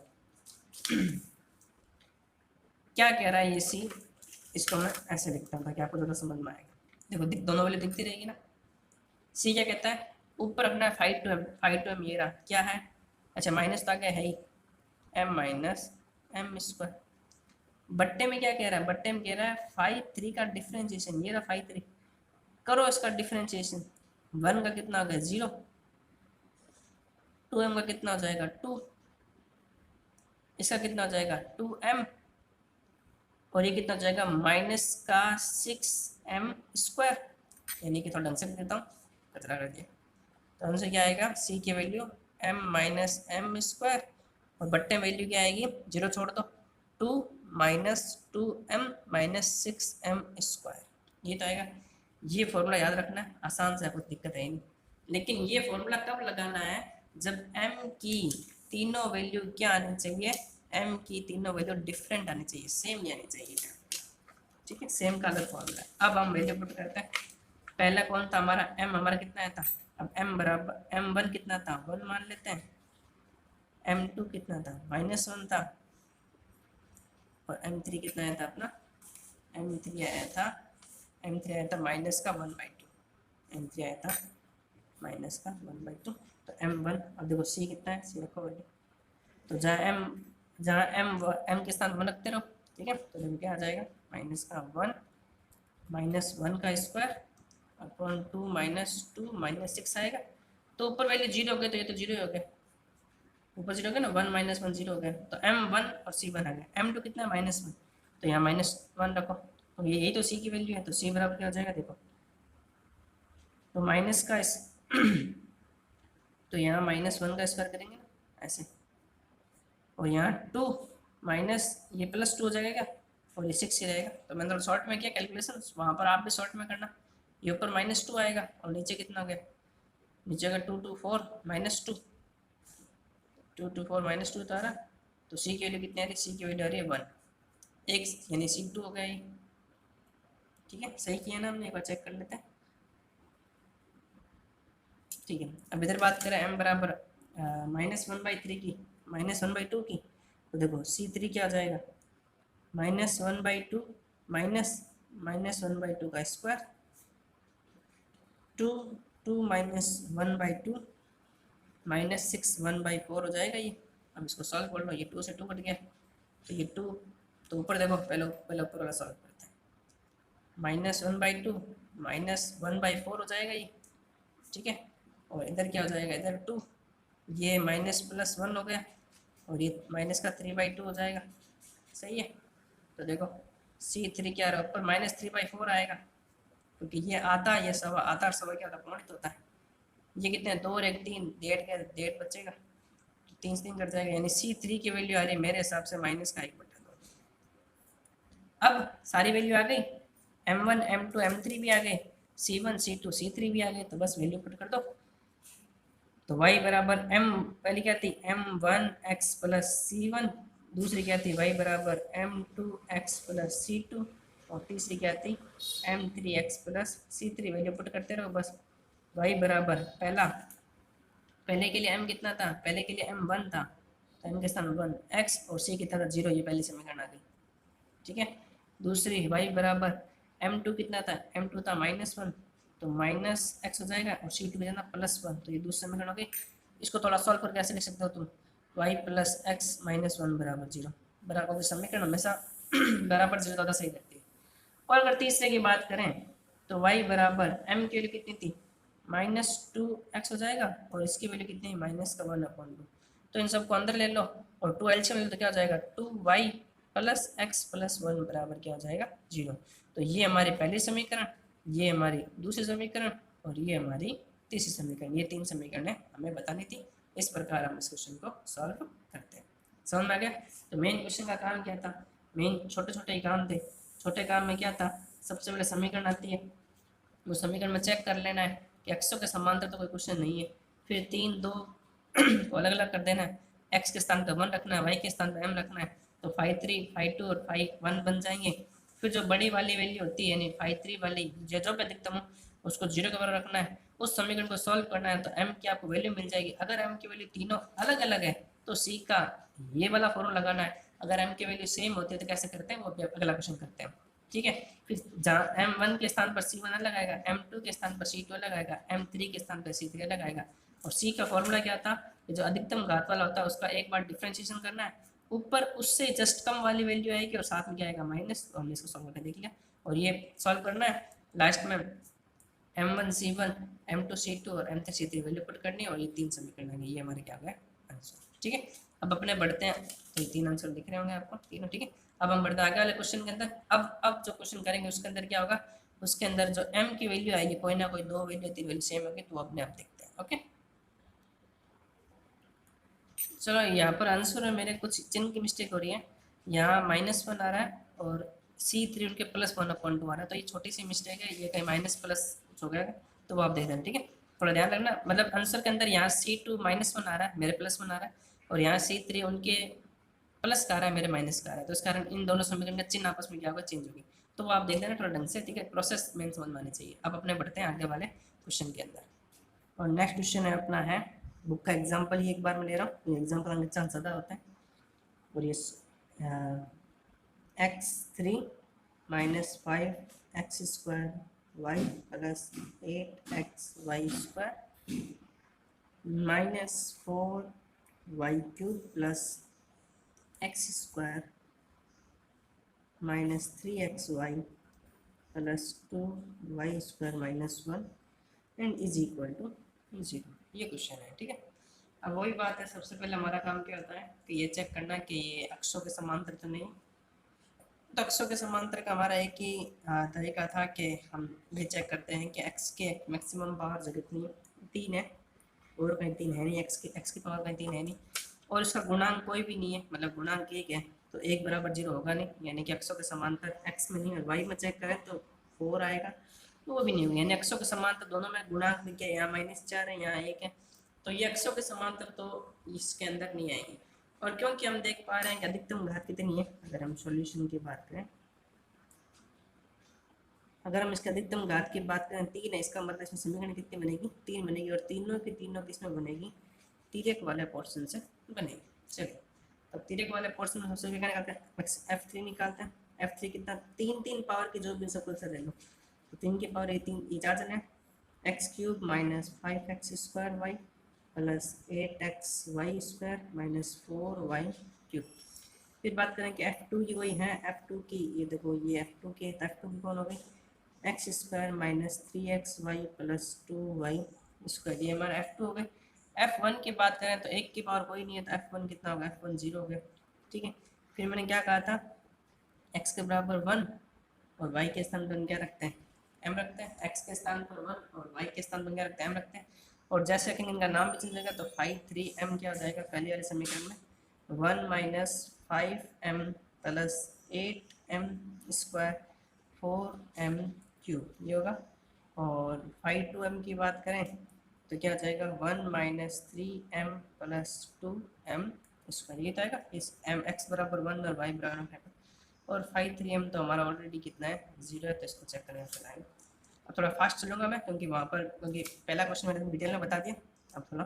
क्या कह रहा है ये c, इसको मैं ऐसे लिखता हूँ ताकि आपको ज़्यादा समझ में आएगा। देखो दोनों वाली दिखती रहेगी ना। c क्या कहता है, ऊपर अपना 5 to m ये रहा, क्या है, अच्छा माइनस तो आ गया है ही, m माइनस m स्क्वायर। बट्टे में क्या कह रहा है, बट्टे में कह रहा है 5 3 का डिफरेंशिएशन, ये रहा 5 3, करो इसका डिफरेंशिएशन। 1 का कितना हो गया 0, 2m का कितना हो जाएगा 2, इसका कितना हो जाएगा 2m, और ये कितना हो जाएगा माइनस का 6m स्क्वायर, यानी कि थोड़ा ढंग से देता हूँ, कचरा कर दिया। तो हमसे क्या आएगा, c की value m minus m square, और बट्टे वैल्यू क्या आएगी, 0 छोड़ दो, 2 minus 2m minus 6m square, ये तो आएगा। ये फॉर्मूला याद रखना है, आसान से, कुछ दिक्कत है नहीं। लेकिन ये फॉर्मूला कब लगाना है, जब m की तीनों वैल्यू क्या आनी चाहिए, m की तीनों वैल्यू डिफरेंट आनी चाहिए, सेम नहीं आनी चाहिए, ठीक है, सेम का अलग फॉर्मूला है। अब हम वैल्यू पुट करते हैं। पहला कौन था हमारा, m हमारा कितना आया था, अब m बराबर m1 कितना था 1 मान लेते हैं, m2 कितना था -1 था, और m3 कितना आया था अपना, m3 आया था माइनस का 1/2, m3 आया था माइनस का 1/2। तो m1, अब देखो c कितना है, c रखो वैल्यू, तो जहाँ m के स्थान 1 रखते रहो, ठीक है। तो देखो क्या आ जाएगा, माइनस का 1 माइनस 1 का स्क्वायर अपॉन 2 माइनस 2 माइनस 6 आएगा। तो ऊपर वैल्यू 0 हो गए, तो ये तो 0 हो गया, ऊपर 0 हो गया ना, 1 माइनस 1 0 हो गया, तो m1 और c1 आ गया। m2 कितना है -1, तो यहाँ -1 रखो, तो यही तो c की वैल्यू है, तो c बराबर क्या हो जाएगा देखो, तो माइनस का तो यहाँ -1 का स्क्वायर करेंगे ना ऐसे, और यहाँ 2 माइनस ये +2 हो जाएगा क्या, और ये 6 ही रहेगा। तो मैंने थोड़ा शॉर्ट में किया कैलकुलेशन, वहाँ पर आप भी शॉर्ट में करना। ये ऊपर -2 आएगा, और नीचे कितना हो गया, नीचे अगर 2 2 4 -2, 2 2 4 -2 तो आ रहा, तो सी की वैल्यू कितनी आ रही, सी की वैल्यू आ रही है 1, एक यानी c2 हो गया ये, ठीक है। सही किया ना हमने, एक बार चेक कर लेते हैं, ठीक है। अब इधर बात करें m बराबर -1/3 की, -1/2 की, तो देखो c3 क्या आ जाएगा, -1/2 -1/2 का स्क्वायर, 2 2 -1/2 -6 1/4 हो जाएगा ये। अब इसको सॉल्व कर लो, ये 2 से 2 कट गया, तो ये 2, तो ऊपर देखो, पहले ऊपर वाला सॉल्व करते हैं, -1/2 -1/4 हो जाएगा ये, ठीक है। और इधर क्या हो जाएगा, इधर 2, ये -+1 हो गया, और ये माइनस का 3/2 हो जाएगा, सही है। तो देखो c3 क्या रहा, ऊपर -3/4 आएगा, क्योंकि ये आधा, ये सवा, आधा और सवा क्या होता है, पॉइंट होता है। ये कितने हैं, 2 और 1 3, 1.5 बचेगा, तो 3 से 3 कट जाएगा, यानी c3 की वैल्यू आ रही है मेरे हिसाब से -1/2। अब सारी वैल्यू आ गई, m1 m2 m3 भी आ गए, c1 c2 c3 भी आ गए, तो बस वैल्यू पुट कर दो। तो y बराबर m, पहली क्या थी m1x प्लस c1, दूसरी क्या थी y बराबर m2x प्लस c2, और तीसरी क्या थी m3x plus c3। Value put करते रहो बस। y बराबर पहले के लिए m कितना था, पहले के लिए m1 था, तो m के स्थान 1, x और c कितना था 0, ये पहले से मैं करना गई, ठीक है। दूसरी y बराबर m2 कितना था, m2 था -1, तो -x हो जाएगा और c2 हो जाना +1, तो ये दूसरी समीकरण हो गई। इसको थोड़ा सॉल्व करके ऐसे लिख सकते हो तुम, y + x - 1 बराबर 0, बराबर समीकरण हमेशा बराबर 0 ज़्यादा सही लगती है। और अगर तीसरे की बात करें तो y बराबर m की वैल्यू कितनी थी, -2x हो जाएगा और इसकी वैल्यू कितनी है, -1/2, तो इन सबको अंदर ले लो और 2 एलसीएम ले लो तो क्या हो जाएगा, 2y + x + 1 बराबर क्या हो जाएगा, 0। तो ये हमारी पहली समीकरण, ये हमारी दूसरी समीकरण और ये हमारी तीसरी समीकरण, ये 3 समीकरणें हमें बतानी थी। इस प्रकार हम इस क्वेश्चन को सॉल्व करते हैं। समझ में आ गया? तो मेन क्वेश्चन का काम क्या था, मेन छोटे छोटे ही काम थे। छोटे काम में क्या था, सबसे पहले समीकरण आती है, वो समीकरण में चेक कर लेना है कि एक्सों के समांतर तो कोई क्वेश्चन नहीं है, फिर 3 2 को अलग अलग कर देना है, एक्स के स्थान पर 1 रखना है, वाई के स्थान पर m रखना है, तो 5 3 5 2 और 5 1 बन जाएंगे। फिर जो बड़ी वाली वैल्यू होती है यानी 5 3 वाली जो पे अधिकतम हो उसको 0 के बराबर रखना है, उस समीकरण को सॉल्व करना है, तो m की आपको वैल्यू मिल जाएगी। अगर m की वैल्यू तीनों अलग अलग है तो c का ये वाला फॉर्मूला लगाना है, अगर m की वैल्यू सेम होती है तो कैसे करते हैं वो अगला क्वेश्चन करते हैं। ठीक है, फिर जहाँ m1 के स्थान पर c1 लगाएगा, m2 के स्थान पर c2 लगाएगा, m3 के स्थान पर c3 लगाएगा, और c का फॉर्मूला क्या था, जो अधिकतम घात वाला होता है उसका एक बार डिफ्रेंशिएशन करना है, ऊपर उससे जस्ट कम वाली वैल्यू आएगी और साथ में क्या आएगा माइनस, तो हमने इसको सॉल्व करके देख लिया और ये सॉल्व करना है। लास्ट में m1 c1 m2 c2 और m3 c3 वैल्यू पुट करनी है और ये 3 समीकरण ये हमारे क्या गए आंसर। ठीक है, अब अपने बढ़ते हैं, तो ये 3 आंसर दिख रहे होंगे आपको तीनों। ठीक है, अब हम बढ़ते आगे वाले क्वेश्चन के अंदर। अब जो क्वेश्चन करेंगे उसके अंदर क्या होगा, उसके अंदर जो m की वैल्यू आएगी कोई ना कोई 2 वैल्यू 3 वैल्यू सेम होगी, तो अपने आप देखते हैं। ओके, चलो यहाँ पर आंसर में मेरे कुछ चिन्ह की मिस्टेक हो रही है, यहाँ -1 आ रहा है और C3 उनके +1/2 आ रहा है, तो ये छोटी सी मिस्टेक है, ये कहीं माइनस प्लस हो गया, तो वो आप देख देना। ठीक है, थोड़ा ध्यान रखना, मतलब आंसर के अंदर यहाँ C2 -1 आ रहा है, मेरे +1 आ रहा है, और यहाँ C3 उनके प्लस का आ रहा है, मेरे माइनस का आ रहा है, तो इस कारण इन दोनों समीकरण का चिन्ह आपस में क्या होगा, चेंज होगी, तो वो आप देख लेना थोड़ा ढंग से। ठीक है, प्रोसेस मेन समझ में आनी चाहिए। अब अपने बढ़ते हैं आगे वाले क्वेश्चन के अंदर, और नेक्स्ट क्वेश्चन है अपना है, बुक का एग्जांपल ही एक बार मैं ले रहा हूँ, एग्जांपल हमें चांस ज़्यादा होता है, और ये x3 - 5x² y + 8xy² -4y³ + x² - 3xy + 2y² - 1 and is equal to 0। ये क्वेश्चन है। ठीक है, अब वही बात है, सबसे पहले हमारा काम क्या होता है कि ये चेक करना कि ये अक्षों के समांतर तो नहीं। तो अक्षों के समांतर का हमारा एक ही तरीका था कि हम ये चेक करते हैं कि x के मैक्सिमम पावर जो कितनी 3 है, और कहीं 3 है नहीं, x की पावर कहीं 3 है नहीं, और इसका गुणांक कोई भी नहीं है, मतलब गुणांक 1 है, तो 1 बराबर 0 होगा नहीं, यानी कि अक्षों के समांतर x में नहीं है, y में चेक करें तो 4 आएगा, तो वो भी नहीं होगा, यानी अक्षों के समांतर दोनों में गुणांक दिखे, यहाँ -4 है, यहाँ 1 है, तो ये अक्षों के समांतर तो इसके अंदर नहीं आएगी। और क्योंकि हम देख पा रहे हैं कि अधिकतम घात कितनी है, अगर हम सॉल्यूशन की बात करें, अगर हम इसके अधिकतम घात की बात करें 3 है, इसका मतलब इसमें समीकरण कितनी बनेगी, 3 बनेगी, और तीनों की किसमें बनेगी, तिर्यक वाले पोर्शन से बनेगी। चलिए, अब तिर्यक वाले पोर्शन में सबसे क्या निकालते हैं, f3 निकालते हैं। f3 कितना, 3 पावर की जो भी सब से ले लो, तो 3 की पावर ये 4 जन है, x³ - 5x² y + 8xy² - 4y³। फिर बात करें कि f2 की कोई है, f2 की ये देखो, ये f2 की, तो f2 की कौन हो गई, x² - 3xy + 2y², ये हमारा f2 हो गए। f1 की बात करें तो 1 की पावर कोई नहीं है, तो f1 कितना होगा, f1 0 हो गया। ठीक है, फिर मैंने क्या कहा था, x के बराबर 1 और y के स्थान पर क्या रखते हैं, m रखते हैं, x के स्थान पर 1 और y के स्थान पर क्या रखते हैं, m रखते हैं, और जैसे कि इनका नाम भी चेंज होगा तो 5 3m क्या हो जाएगा, पहले वाले समीकरण में 1 - 5m + 8m² 4m³ ये होगा, और 5 2m की बात करें तो क्या हो जाएगा, 1 - 3m + 2m², ये तो आएगा, इस x बराबर 1 और y बराबर 5, और 5 3m तो हमारा ऑलरेडी कितना है, 0 है, तो इसको चेक करने चला है। अब थोड़ा फास्ट चलूँगा मैं, क्योंकि वहाँ पर क्योंकि पहला क्वेश्चन मैंने डिटेल में बता दिया। अब थोड़ा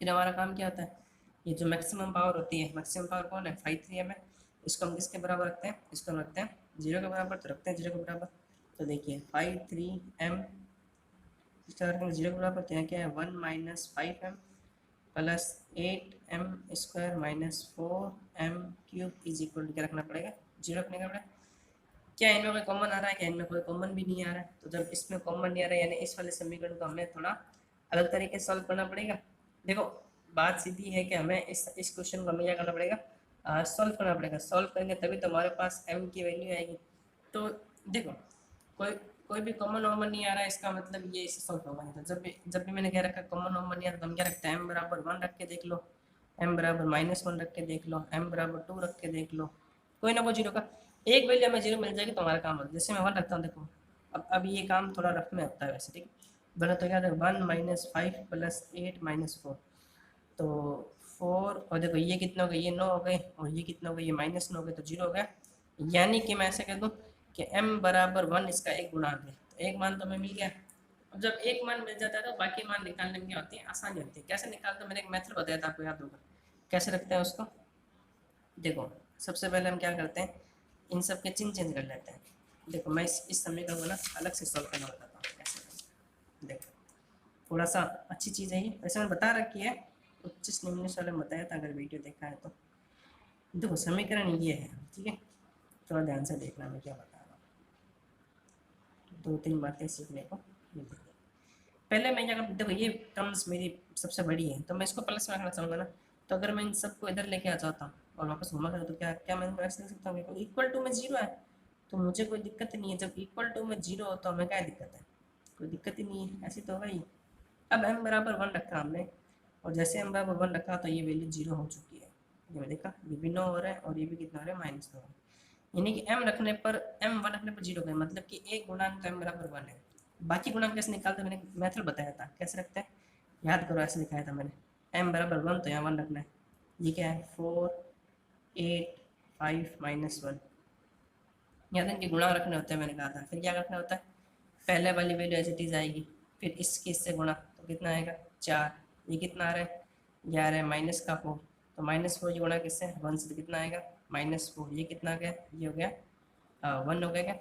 फिर हमारा काम क्या होता है, ये जो मैक्सिमम पावर होती है, मैक्सिमम पावर कौन है, 5 3m है, इसको हम किसके बराबर रखते हैं, इसको हम रखते हैं जीरो के बराबर तो रखते हैं जीरो के बराबर। तो देखिए 5 3 m इसका रखेंगे जीरो के बराबर, तो यहाँ क्या है 1 minus 5m plus 8m square minus 4m cube is equal to क्या रखना पड़ेगा, जीरो रखने का पड़ेगा। क्या इनमें कोई कॉमन आ रहा है, क्या इनमें कोई कॉमन भी नहीं आ रहा है। तो जब इसमें कॉमन नहीं आ रहा है यानी इस वाले समीकरण को हमें थोड़ा अलग तरीके से सॉल्व करना पड़ेगा। देखो बात सीधी है कि हमें इस क्वेश्चन को हमें क्या करना पड़ेगा, सॉल्व करना पड़ेगा। सॉल्व करेंगे तभी तो हमारे पास m की वैल्यू आएगी। तो देखो कोई कोई भी कॉमन नॉर्मल नहीं आ रहा है, इसका मतलब ये इसे सॉल्व होगा नहीं। तो जब भी मैंने कह रखा कॉमन नॉर्मल नहीं आ रहा तो हम क्या रखते हैं m बराबर 1 रख के देख लो, m बराबर -1 रख के देख लो, m बराबर 2 रख के देख लो, कोई ना कोई जीरो का एक वैल्यू हमें जीरो मिल जाएगी तो हमारा काम होगा। जैसे मैं 1 रखता हूँ, देखो अब ये काम थोड़ा रफ में होता है वैसे, ठीक बना तो क्या था 1 माइनस 5 प्लस 8 माइनस 4, तो 4 और देखो ये कितना हो गया, ये 9 हो गए और ये कितना हो गया, ये -9 हो गए तो जीरो हो गया। यानी कि मैं ऐसे कह दूँ कि m बराबर 1 इसका एक गुणांक है, तो एक मान तो हमें मिल गया। अब जब एक मान मिल जाता है तो बाकी मान निकालने में क्या होती है, आसानी होती है। कैसे निकालते, मैंने एक मेथड बताया था आपको, याद होगा कैसे रखते हैं उसको। देखो सबसे पहले हम क्या करते हैं, इन सब के चिन्ह चेंज कर लेते हैं। देखो मैं इस समीकरण को ना अलग से सॉल्व करना बताता हूँ कैसे। देखो थोड़ा सा अच्छी चीज़ है ये, वैसे मैंने बता रखी है, 25 वाले में बताया था अगर वीडियो देखा है तो। देखो समीकरण ये है, ठीक है, थोड़ा ध्यान से देखना मैं क्या बता रहा हूँ, 2-3 बातें सीखने को मिलती है। पहले मैं क्या करता, देखो ये टर्म्स मेरी सबसे बड़ी है तो मैं इसको प्लस में रखना चाहूँगा ना, तो अगर मैं इन सबको इधर लेके आ जाता हूँ और वापस घुमा कर तो क्या क्या मैं ऐसे लिख सकता हूँ इक्वल टू में जीरो है, तो मुझे कोई दिक्कत नहीं है। जब इक्वल टू में जीरो हो तो हमें क्या दिक्कत है, कोई दिक्कत ही नहीं है, ऐसी तो होगा ही। अब m बराबर 1 रखा हमने और जैसे m बराबर 1 रखा तो ये वैल्यू जीरो हो चुकी है, ये देखा ये भी 9 हो रहा है और ये भी कितना हो रहा है -9 हो रहा है। यानी कि m रखने पर m 1 रखने पर जीरो गए, मतलब कि एक गुणांक तो m बराबर 1 है। बाकी गुणांक कैसे निकालते मैंने मेथड बताया था, कैसे रखते हैं याद करो, ऐसे दिखाया था मैंने। m बराबर 1 तो यहाँ 1 रखना है, ये क्या है 4 8 5 -1, यहाँ तक इनके गुणा रखने होते हैं मैंने कहा था। फिर क्या रखना होता है, पहले वाली वैल्यू एज इट इज आएगी, फिर इसके इससे गुणा तो कितना आएगा 4, ये कितना आ रहा है, ये आ रहा है -4, तो -4 गुणा किससे 1 से तो कितना आएगा -4, ये कितना आ गया, ये हो गया 1 हो गया क्या,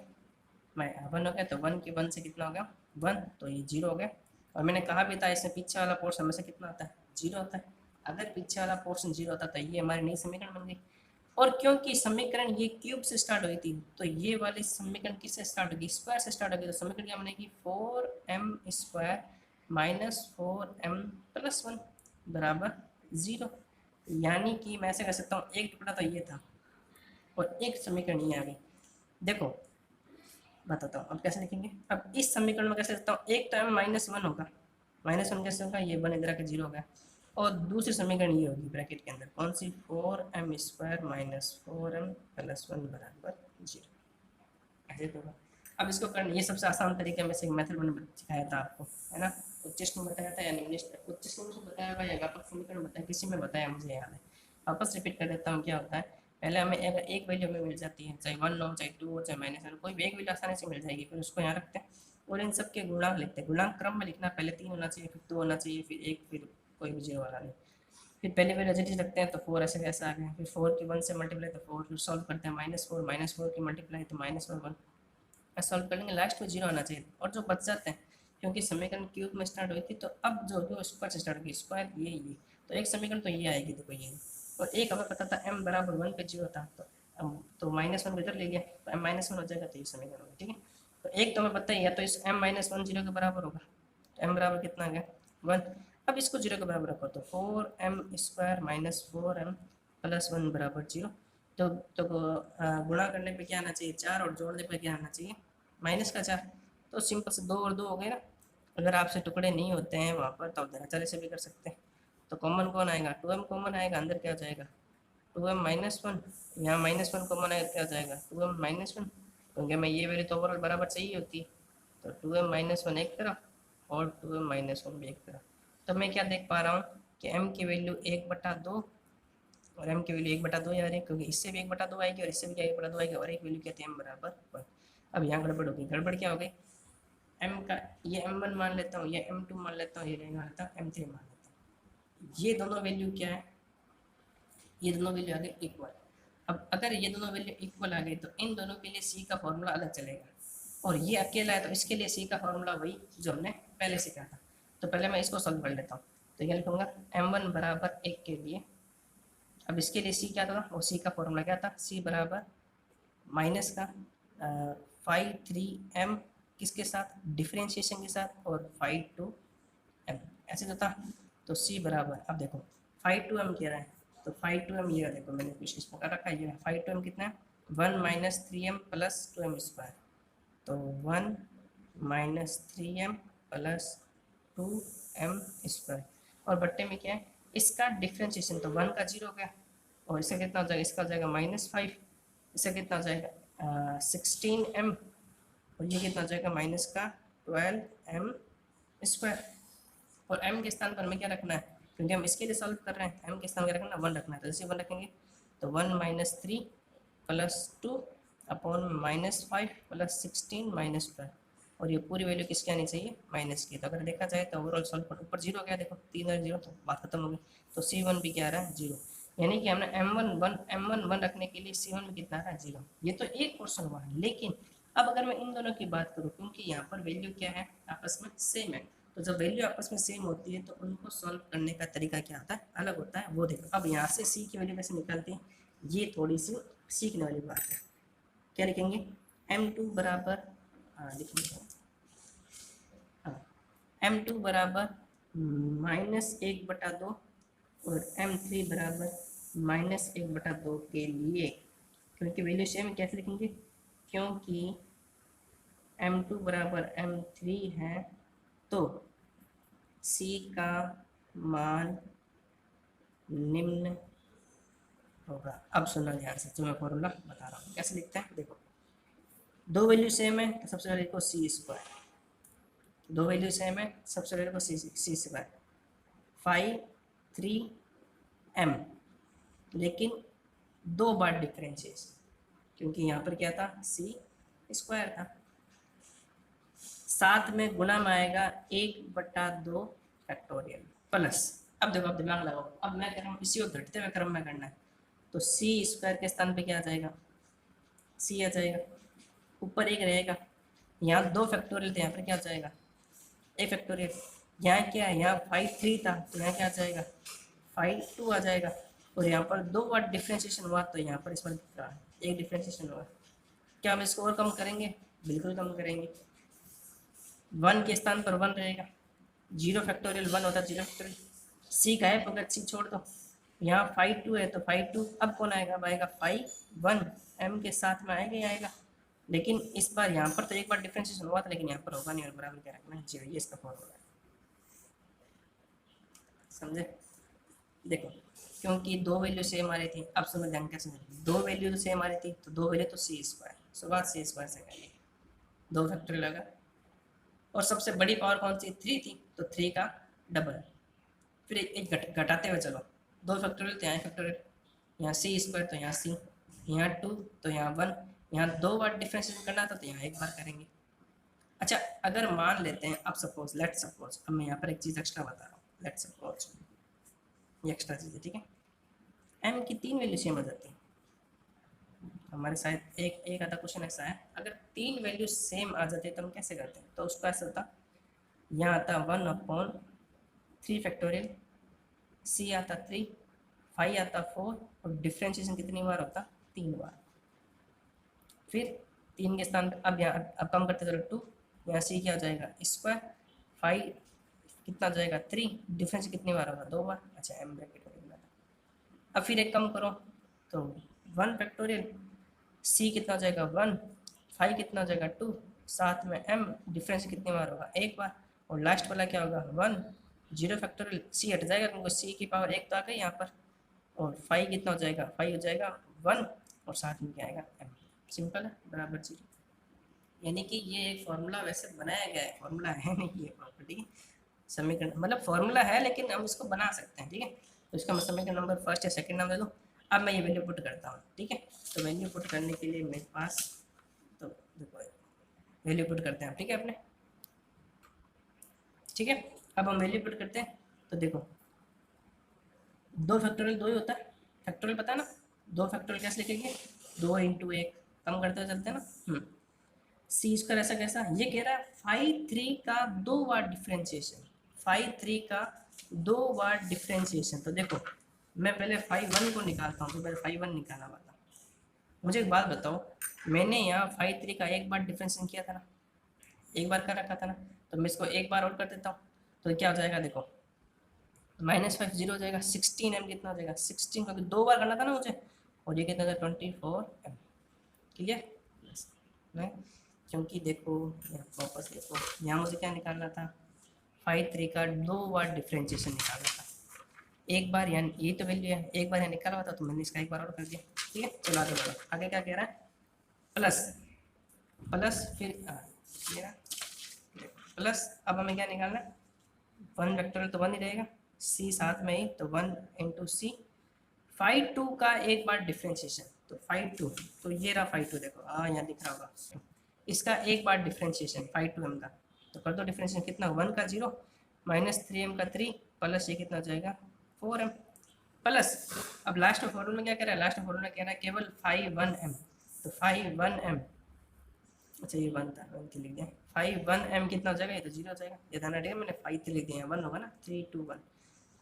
1 हो गया, तो 1 के 1 से कितना हो गया 1, तो ये जीरो हो गया। और मैंने कहा भी था इसमें पीछे वाला पोर्शन हमेशा कितना आता है, जीरो होता है। अगर पीछे वाला पोर्शन जीरो होता तो ये हमारी नई समीकरण बन गई। और क्योंकि समीकरण ये क्यूब से स्टार्ट हुई थी तो ये वाली समीकरण किससे स्टार्ट होगी, स्क्वायर से स्टार्ट होगी। तो समीकरण क्या बनेगी 4m स्क्वायर -4m प्लस 1 बराबर 0। यानी कि मैं ऐसे कह सकता हूँ एक टुकड़ा तो ये था और एक समीकरण ये आ गई। देखो बताता हूँ अब कैसे लिखेंगे। अब इस समीकरण में कैसे लिखता हूँ, एक तो m -1 होगा, -1 कैसे होगा, ये 1 इधर आके 0 होगा, और दूसरी समीकरण ये होगी ब्रैकेट के अंदर कौन सी 4m स्क्वायर -4m प्लस 1 बराबर 0, ऐसे तो होगा। अब इसको करना ये सबसे आसान तरीके में से एक मेथड मैंने सिखाया था आपको, है ना। उच्चिष्ट में बताया था या निम्निष्ट, उच्चिष्ट में बताया होगा या व्यापक समीकरण बताया, किसी में बताया मुझे याद है। वापस रिपीट कर देता हूँ क्या होता है। पहले हमें अगर एक वैल्यू हमें मिल जाती है, चाहे 1 हो चाहे 2 हो चाहे -1, कोई भी एक वैल्यू आसानी से मिल जाएगी, फिर उसको यहाँ रखते हैं और इन सब के गुणांक लिखते हैं। गुणांक क्रम में लिखना, पहले 3 होना चाहिए, फिर 2 होना चाहिए, फिर 1, फिर कोई भी 0 वाला नहीं। फिर पहले वैल्यू एज रखते हैं तो 4 ऐसे कैसे आ गया, फिर 4 की 1 से मल्टीप्लाई तो 4, फिर सॉल्व करते हैं -4 की मल्टीप्लाई तो -1 सॉल्व कर लेंगे, लास्ट में 0 आना चाहिए। और जो बच जाते हैं क्योंकि समीकरण क्यूब में स्टार्ट हुई थी तो अब जो स्क्वायर से स्टार्ट होगी, स्क्वायर ये तो एक समीकरण तो ये आएगी, देखो ये। और एक हमें पता था m बराबर 1 पे 0 था तो -1 इधर ले गया तो m -1 हो जाएगा, तो ये समीकरण होगा, ठीक है। तो एक तो हमें पता ही है, तो इस m -1 0 के बराबर होगा, तो m बराबर कितना आ गया 1। अब इसको 0 के बराबर रखो तो 4m स्क्वायर -4m प्लस 1 बराबर 0। तो गुणा करने पे क्या आना चाहिए 4 और जोड़ने पे क्या आना चाहिए -4। तो सिंपल से 2 और 2 हो गए ना। अगर आपसे टुकड़े नहीं होते हैं वहाँ पर तो आप धराचारी से भी कर सकते हैं। तो कॉमन कौन आएगा 2m कॉमन आएगा, अंदर क्या हो जाएगा 2m -1, यहाँ -1 कॉमन आएगा क्या हो जाएगा 2m -1, क्योंकि हमें ये वैल्यू तो ओवरऑल बराबर चाहिए होती है। तो 2m -1 एक तरफ और 2m -1 भी एक तरफ। तो मैं क्या देख पा रहा हूँ कि m की वैल्यू 1/2 और m की वैल्यू 1/2 आ रही है, क्योंकि इससे भी 1/2 आएगी और इससे भी क्या 1/2 आएगी, और एक वैल्यू क्या थी m बराबर 1। अब यहाँ गड़बड़ हो गई, गड़बड़ क्या हो गई, m का ये m1 मान लेता हूँ, ये m2 मान लेता हूँ, ये मान लेता हूँ m3 मान लेता हूँ। ये दोनों वैल्यू क्या है, ये दोनों वैल्यू आ गई इक्वल। अब अगर ये दोनों वैल्यू इक्वल आ गई तो इन दोनों के लिए सी का फॉर्मूला अलग चलेगा, और ये अकेला है तो इसके लिए सी का फॉर्मूला वही जो हमने पहले सीखा था। तो पहले मैं इसको सॉल्व कर लेता हूँ। तो ये लिखूंगा m1 बराबर 1 के लिए, अब इसके लिए सी क्या था, वो सी का फॉर्मूला क्या था, सी बराबर माइनस का 5 3m किसके साथ, डिफ्रेंशिएशन के साथ, और 5 2m ऐसे तो था। तो सी बराबर, अब देखो 5 2m कह रहा है, तो 5 2m ये देखो मैंने कुछ इस प्रकार रखा है, ये 5 2m कितना है 1 minus 3m plus 2m square, तो 1 minus 3m plus 2m square, और बट्टे में क्या है इसका डिफ्रेंशिएशन, तो 1 का 0 हो गया, और इसका कितना हो जाएगा, इसका हो जाएगा -5, इसका कितना हो जाएगा 16m, और ये कितना हो जाएगा माइनस का 12m स्क्वायर, और m के स्थान पर हमें क्या रखना है, क्योंकि हम इसके लिए सॉल्व कर रहे हैं, m के स्थान पर रखना 1 रखना है, तो जैसे 1 रखेंगे तो 1 minus 3 plus 2 upon -5 plus 16 minus 12, और ये पूरी वैल्यू किसकी आनी चाहिए, माइनस की। तो अगर देखा जाए तो ओवरऑल सॉल्व पर ऊपर 0 गया, देखो 3 और 0, तो बात खत्म हो गई। तो C1 भी क्या आ रहा है 0, यानी कि हमने M1 1 रखने के लिए C1 में कितना आ रहा है 0। ये तो एक पोर्शन हुआ, लेकिन अब अगर मैं इन दोनों की बात करूँ, क्योंकि यहाँ पर वैल्यू क्या है आपस में सेम है, तो जब वैल्यू आपस में सेम होती है तो उनको सॉल्व करने का तरीका क्या होता है, अलग होता है। वो देखो अब यहाँ से C की वैल्यू कैसे निकालते हैं, ये थोड़ी सी सीखने वाली बात है। क्या लिखेंगे, M2 बराबर लिखेंगे M2 बराबर -1/2 और M3 बराबर -1/2 के लिए, क्योंकि वैल्यू सेम कैसे लिखेंगे, क्योंकि M2 बराबर M3 है तो C का मान निम्न होगा। अब सुनना ध्यान से, जो मैं फॉर्मूला बता रहा हूँ कैसे लिखते हैं, देखो दो वैल्यू सेम है तो सबसे पहले लिखो C स्क्वायर, दो वैल्यू सेम है सबसे पहले लिखो C स्क्वायर 5 3m, लेकिन 2 बार डिफरेंशिएशन, क्योंकि यहाँ पर क्या था C स्क्वायर था, साथ में गुणा में आएगा 1/2 फैक्टोरियल प्लस। अब देखो अब दिमाग लगाओ, अब मैं कह रहा हूँ इसी को घटते हुए क्रम में करना है, तो C स्क्वायर के स्थान पे क्या आ जाएगा, C आ जाएगा, ऊपर 1 रहेगा, यहाँ 2 फैक्टोरियल थे, यहाँ पर क्या आ जाएगा 1 फैक्टोरियल, यहाँ क्या है यहाँ 5 3 था तो यहाँ क्या आ जाएगा 5 2 आ जाएगा, और यहाँ पर 2 बार डिफ्रेंशिएशन हुआ तो यहाँ पर इस पर एक डिफ्रेंशिएशन हुआ। क्या हम इसको और कम करेंगे, बिल्कुल कम करेंगे, 1 के स्थान पर 1 रहेगा, 0 फैक्टोरियल 1 होता है 0 फैक्टोरियल, C का है अगर C छोड़ दो, यहाँ 5 2 है तो 5 2, अब कौन आएगा, अब आएगा 5 1, m के साथ में आएगा ही आएगा, लेकिन इस बार यहाँ पर तो एक बार डिफरेंशिएशन हुआ था, लेकिन यहाँ पर होगा नहीं, और बराबर क्या रखना है 0, ये इसका फॉर्मूला है, समझे। देखो क्योंकि दो वैल्यू सेम आ रही थी, अब समझ ध्यान कैसे, दो वैल्यू सेम आ रही थी तो दो वैल्यू तो C स्क्वायर, सुबह C स्क्वायर से करेंगे, 2 फैक्टोरियल लगा, और सबसे बड़ी पावर कौन सी 3 थी तो 3 का डबल, फिर एक घटाते हुए चलो, 2 फैक्टोरियल तो यहाँ फैक्टोरियल, यहाँ C स्क्वायर तो यहाँ C, यहाँ 2 तो यहाँ 1, यहाँ 2 बार डिफरेंशिएशन करना था तो यहाँ एक बार करेंगे। अच्छा अगर मान लेते हैं, अब सपोज लेट सपोज, अब मैं यहाँ पर एक चीज़ एक्स्ट्रा बता रहा हूँ, लेट सपोज ये एक्स्ट्रा चीज़ है, ठीक है, m की 3 वैल्यू सेम आ जाती है, हमारे शायद एक आधा क्वेश्चन ऐसा है, अगर 3 वैल्यू सेम आ जाती है तो हम कैसे करते हैं, तो उसका ऐसा होता, यहाँ आता 1/3 फैक्टोरियल, C आता 3, 5 आता 4, और डिफ्रेंशिएशन कितनी बार होता 3 बार, फिर 3 के स्थान पर अब यहाँ अब कम करते चलो 2, यहाँ C क्या हो जाएगा स्क्वायर, 5 कितना हो जाएगा 3, डिफरेंस कितनी बार होगा 2 बार, अच्छा m ब्रैकेट में लिखना था। अब फिर एक कम करो तो 1 फैक्टोरियल, C कितना हो जाएगा 1, 5 कितना हो जाएगा 2, साथ में m डिफरेंस कितनी बार होगा 1 बार, और लास्ट वाला क्या होगा 1, 0 फैक्टोरियल, C हट जाएगा क्योंकि C की पावर 1 तो आ गई यहाँ पर, और 5 कितना हो जाएगा 5 हो जाएगा 1, और साथ में क्या आएगा m, सिंपल है बराबर 0। यानी कि ये एक फॉर्मूला वैसे बनाया गया है, फॉर्मूला है नहीं ये प्रॉपर्टी समीकरण, मतलब फॉर्मूला है लेकिन हम इसको बना सकते हैं, ठीक है। तो इसका मैं समीकरण नंबर फर्स्ट या सेकंड नाम दे दूँ। अब मैं ये वैल्यू पुट करता हूँ, ठीक है। तो वैल्यू पुट करने के लिए मेरे पास, तो देखो वैल्यू पुट करते हैं, ठीक है अपने, ठीक है। अब हम वैल्यू पुट करते हैं, तो देखो 2 फैक्टोरियल 2 ही होता है, फैक्टोरियल पता है ना, दो फैक्टोरियल कैसे लिखेंगे, 2 इंटू 1, कम करते चलते हैं ना। सी स्क्वायर ऐसा कैसा, ये कह रहा है फाइव 3 का 2 बार डिफ्रेंशिएशन, फाइव 3 का 2 बार डिफ्रेंशिएशन। तो देखो मैं पहले फाइव 1 को निकालता हूँ, तो पहले फाइव 1 निकालना वाला। मुझे एक बात बताओ, मैंने यहाँ फाइव 3 का एक बार डिफ्रेंशिएशन किया था ना, एक बार कर रखा था ना, तो मैं इसको एक बार और कर देता हूँ, तो क्या हो जाएगा देखो, -5 0 हो जाएगा, 16m कितना हो जाएगा 16, क्योंकि 2 बार करना था ना मुझे, और ये कितना था 24m। क्लियर नहीं, क्योंकि देखो वापस देखो, यहाँ मुझे क्या निकालना था, फाइव 3 का 2 बार डिफ्रेंशिएशन निकालना था। एक बार यानी ये तो वैल्यू है, एक बार यहाँ निकाला हुआ था, तो मैंने इसका एक बार और कर दिया। ठीक है, चलो आगे बढ़ो, आगे क्या कह रहा है, प्लस प्लस फिर प्लस, अब हमें क्या निकालना है, 1 वेक्टोरियल तो 1 ही रहेगा, सी साथ में ही, तो 1 इंटू सी, फाइव 2 का एक बार डिफ्रेंशिएशन, तो फाइव 2, तो ये रहा फाइव 2, देखो यहाँ दिख रहा होगा, इसका एक बार डिफ्रेंशिएशन फाइव 2m का, तो कर दो डिफ्रेंशिएशन, कितना 1 का 0, -3m का 3, प्लस ये कितना हो जाएगा 4m प्लस। अब लास्ट फॉर्मूला में क्या कह रहा है, लास्ट फॉर्मूला कह रहा है केवल 5 1m, तो 5 1m, अच्छा ये 1 था, 1 लिख दिया, 5 1m कितना हो जाएगा, ये तो 0 हो जाएगा, ये ध्यान रखिएगा मैंने 5 लिख दिया, 1 होगा ना, 3 2 1,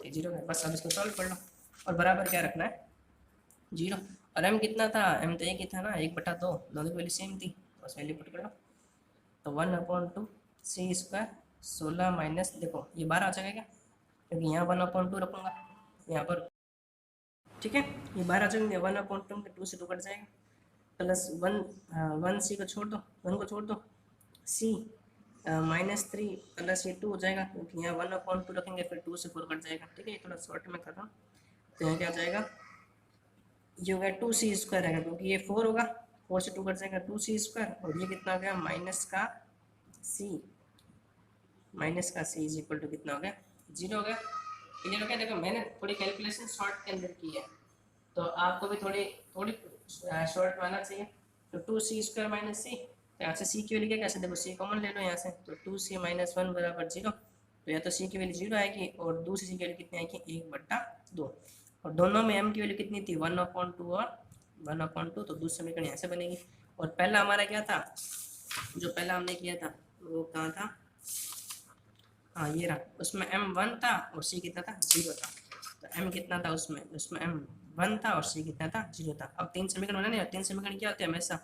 तो 0 है। बस अब इसको सॉल्व कर लो, और बराबर क्या रखना है 0, और m कितना था, m तो एक ही था ना, 1/2, दोनों की वैल्यू सेम थी, तो बस वैल्यू पुट कर लो, तो 1/2 सी स्क्वायर 16 माइनस, देखो ये 12 आ जाएगा क्या, क्योंकि यहाँ 1/2 रखूँगा यहाँ पर, ठीक है, ये 12 आ जाएंगे, 1/2 2 से 2 कट जाएगा, प्लस 1 सी को छोड़ दो, 1 को छोड़ दो, सी -3 प्लस ये 2 हो जाएगा, क्योंकि यहाँ 1/2 रखेंगे, फिर 2 से 4 कट जाएगा। ठीक है, ये थोड़ा शॉर्ट में कर रहा हूँ, तो यहाँ क्या आ जाएगा, ये हो गया 2c स्क्वायर रहेगा, क्योंकि ये 4 होगा, 4 से 2 कट जाएगा, 2c स्क्वायर, और ये कितना हो गया माइनस का c इज इक्वल टू कितना हो गया 0 हो गया। क्लियर हो गया। देखो मैंने थोड़ी कैलकुलेशन शॉर्ट के अंदर की है, तो आपको भी थोड़ी शॉर्ट में आना चाहिए। तो 2c स्क्वायर माइनस सी, तो यहाँ से सी की वैल्यू क्या, कैसे देखो सी कॉमन ले लो यहाँ से, तो 2c - 1 बराबर 0, तो या तो सी की वैल्यू 0 आएगी, और दूसरी सी की वैल्यू कितनी आएगी 1/2, और दोनों में m की वैल्यू कितनी थी 1/2 और 1/2, तो दूसरी समीकरण यहाँ से बनेगी। और पहला हमारा क्या था, जो पहला हमने किया था वो कहाँ था, हाँ ये रहा, उसमें m 1 था और c कितना था 0 था, तो m कितना था उसमें m 1 था और c कितना था 0 था। अब तीन समीकरण होना नहीं, तीन समीकरण क्या होते हैं हमेशा,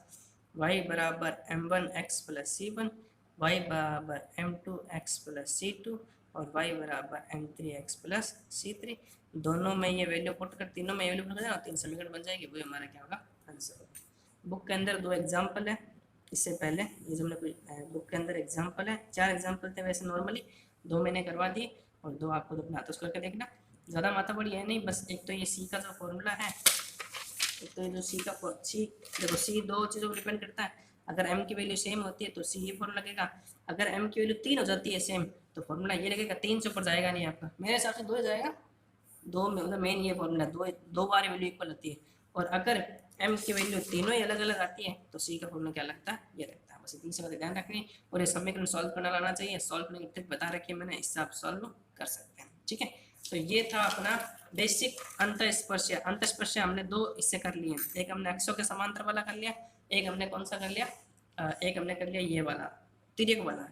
y बराबर m1x प्लस c1, y बराबर m2x प्लस c2, और y बराबर m3x प्लस c3। दोनों में ये वैल्यू पुट कर, तीनों में वैल्यू पुट कर देना, तीन समीकरण बन जाएगी, वो हमारा क्या होगा आंसर होगा। बुक के अंदर दो एग्जाम्पल है, इससे पहले ये जो हमने कोई बुक के अंदर एग्जाम्पल है, 4 एग्जाम्पल थे वैसे नॉर्मली, 2 मैंने करवा दिए और 2 आपको अपने हाथों से करके देखना, ज़्यादा माथा बड़ी है नहीं, बस एक तो ये सी का जो फॉर्मूला है, एक तो ये जो सी का सी, देखो सी दो चीज़ों पर डिपेंड करता है, अगर m की वैल्यू सेम होती है तो सी ये फॉर्मूला लगेगा, अगर m की वैल्यू 3 हो जाती है सेम, तो फॉर्मूला ये लगेगा, 3 से ऊपर जाएगा नहीं आपका, मेरे हिसाब से 2 जाएगा, 2 में मतलब मेन ये फॉर्मूला, दो बार वैल्यू इक्वल होती है, और अगर m की वैल्यू तीनों ही अलग अलग आती है तो c का फॉर्मूला क्या लगता है, ये लगता है। बस इतनी सी बातें ध्यान रखनी, और ये समीकरण सॉल्व करना आना चाहिए, सॉल्व करने की ट्रिक बता रखी है मैंने, इससे आप सॉल्व कर सकते हैं। ठीक है, तो ये था अपना बेसिक अंतःस्पर्शीय। अंतःस्पर्शीय हमने 2 इससे कर लिए, एक हमने अक्षों के समांतर वाला कर लिया, एक हमने कौन सा कर लिया, एक हमने कर लिया ये वाला तिर्यक वाला।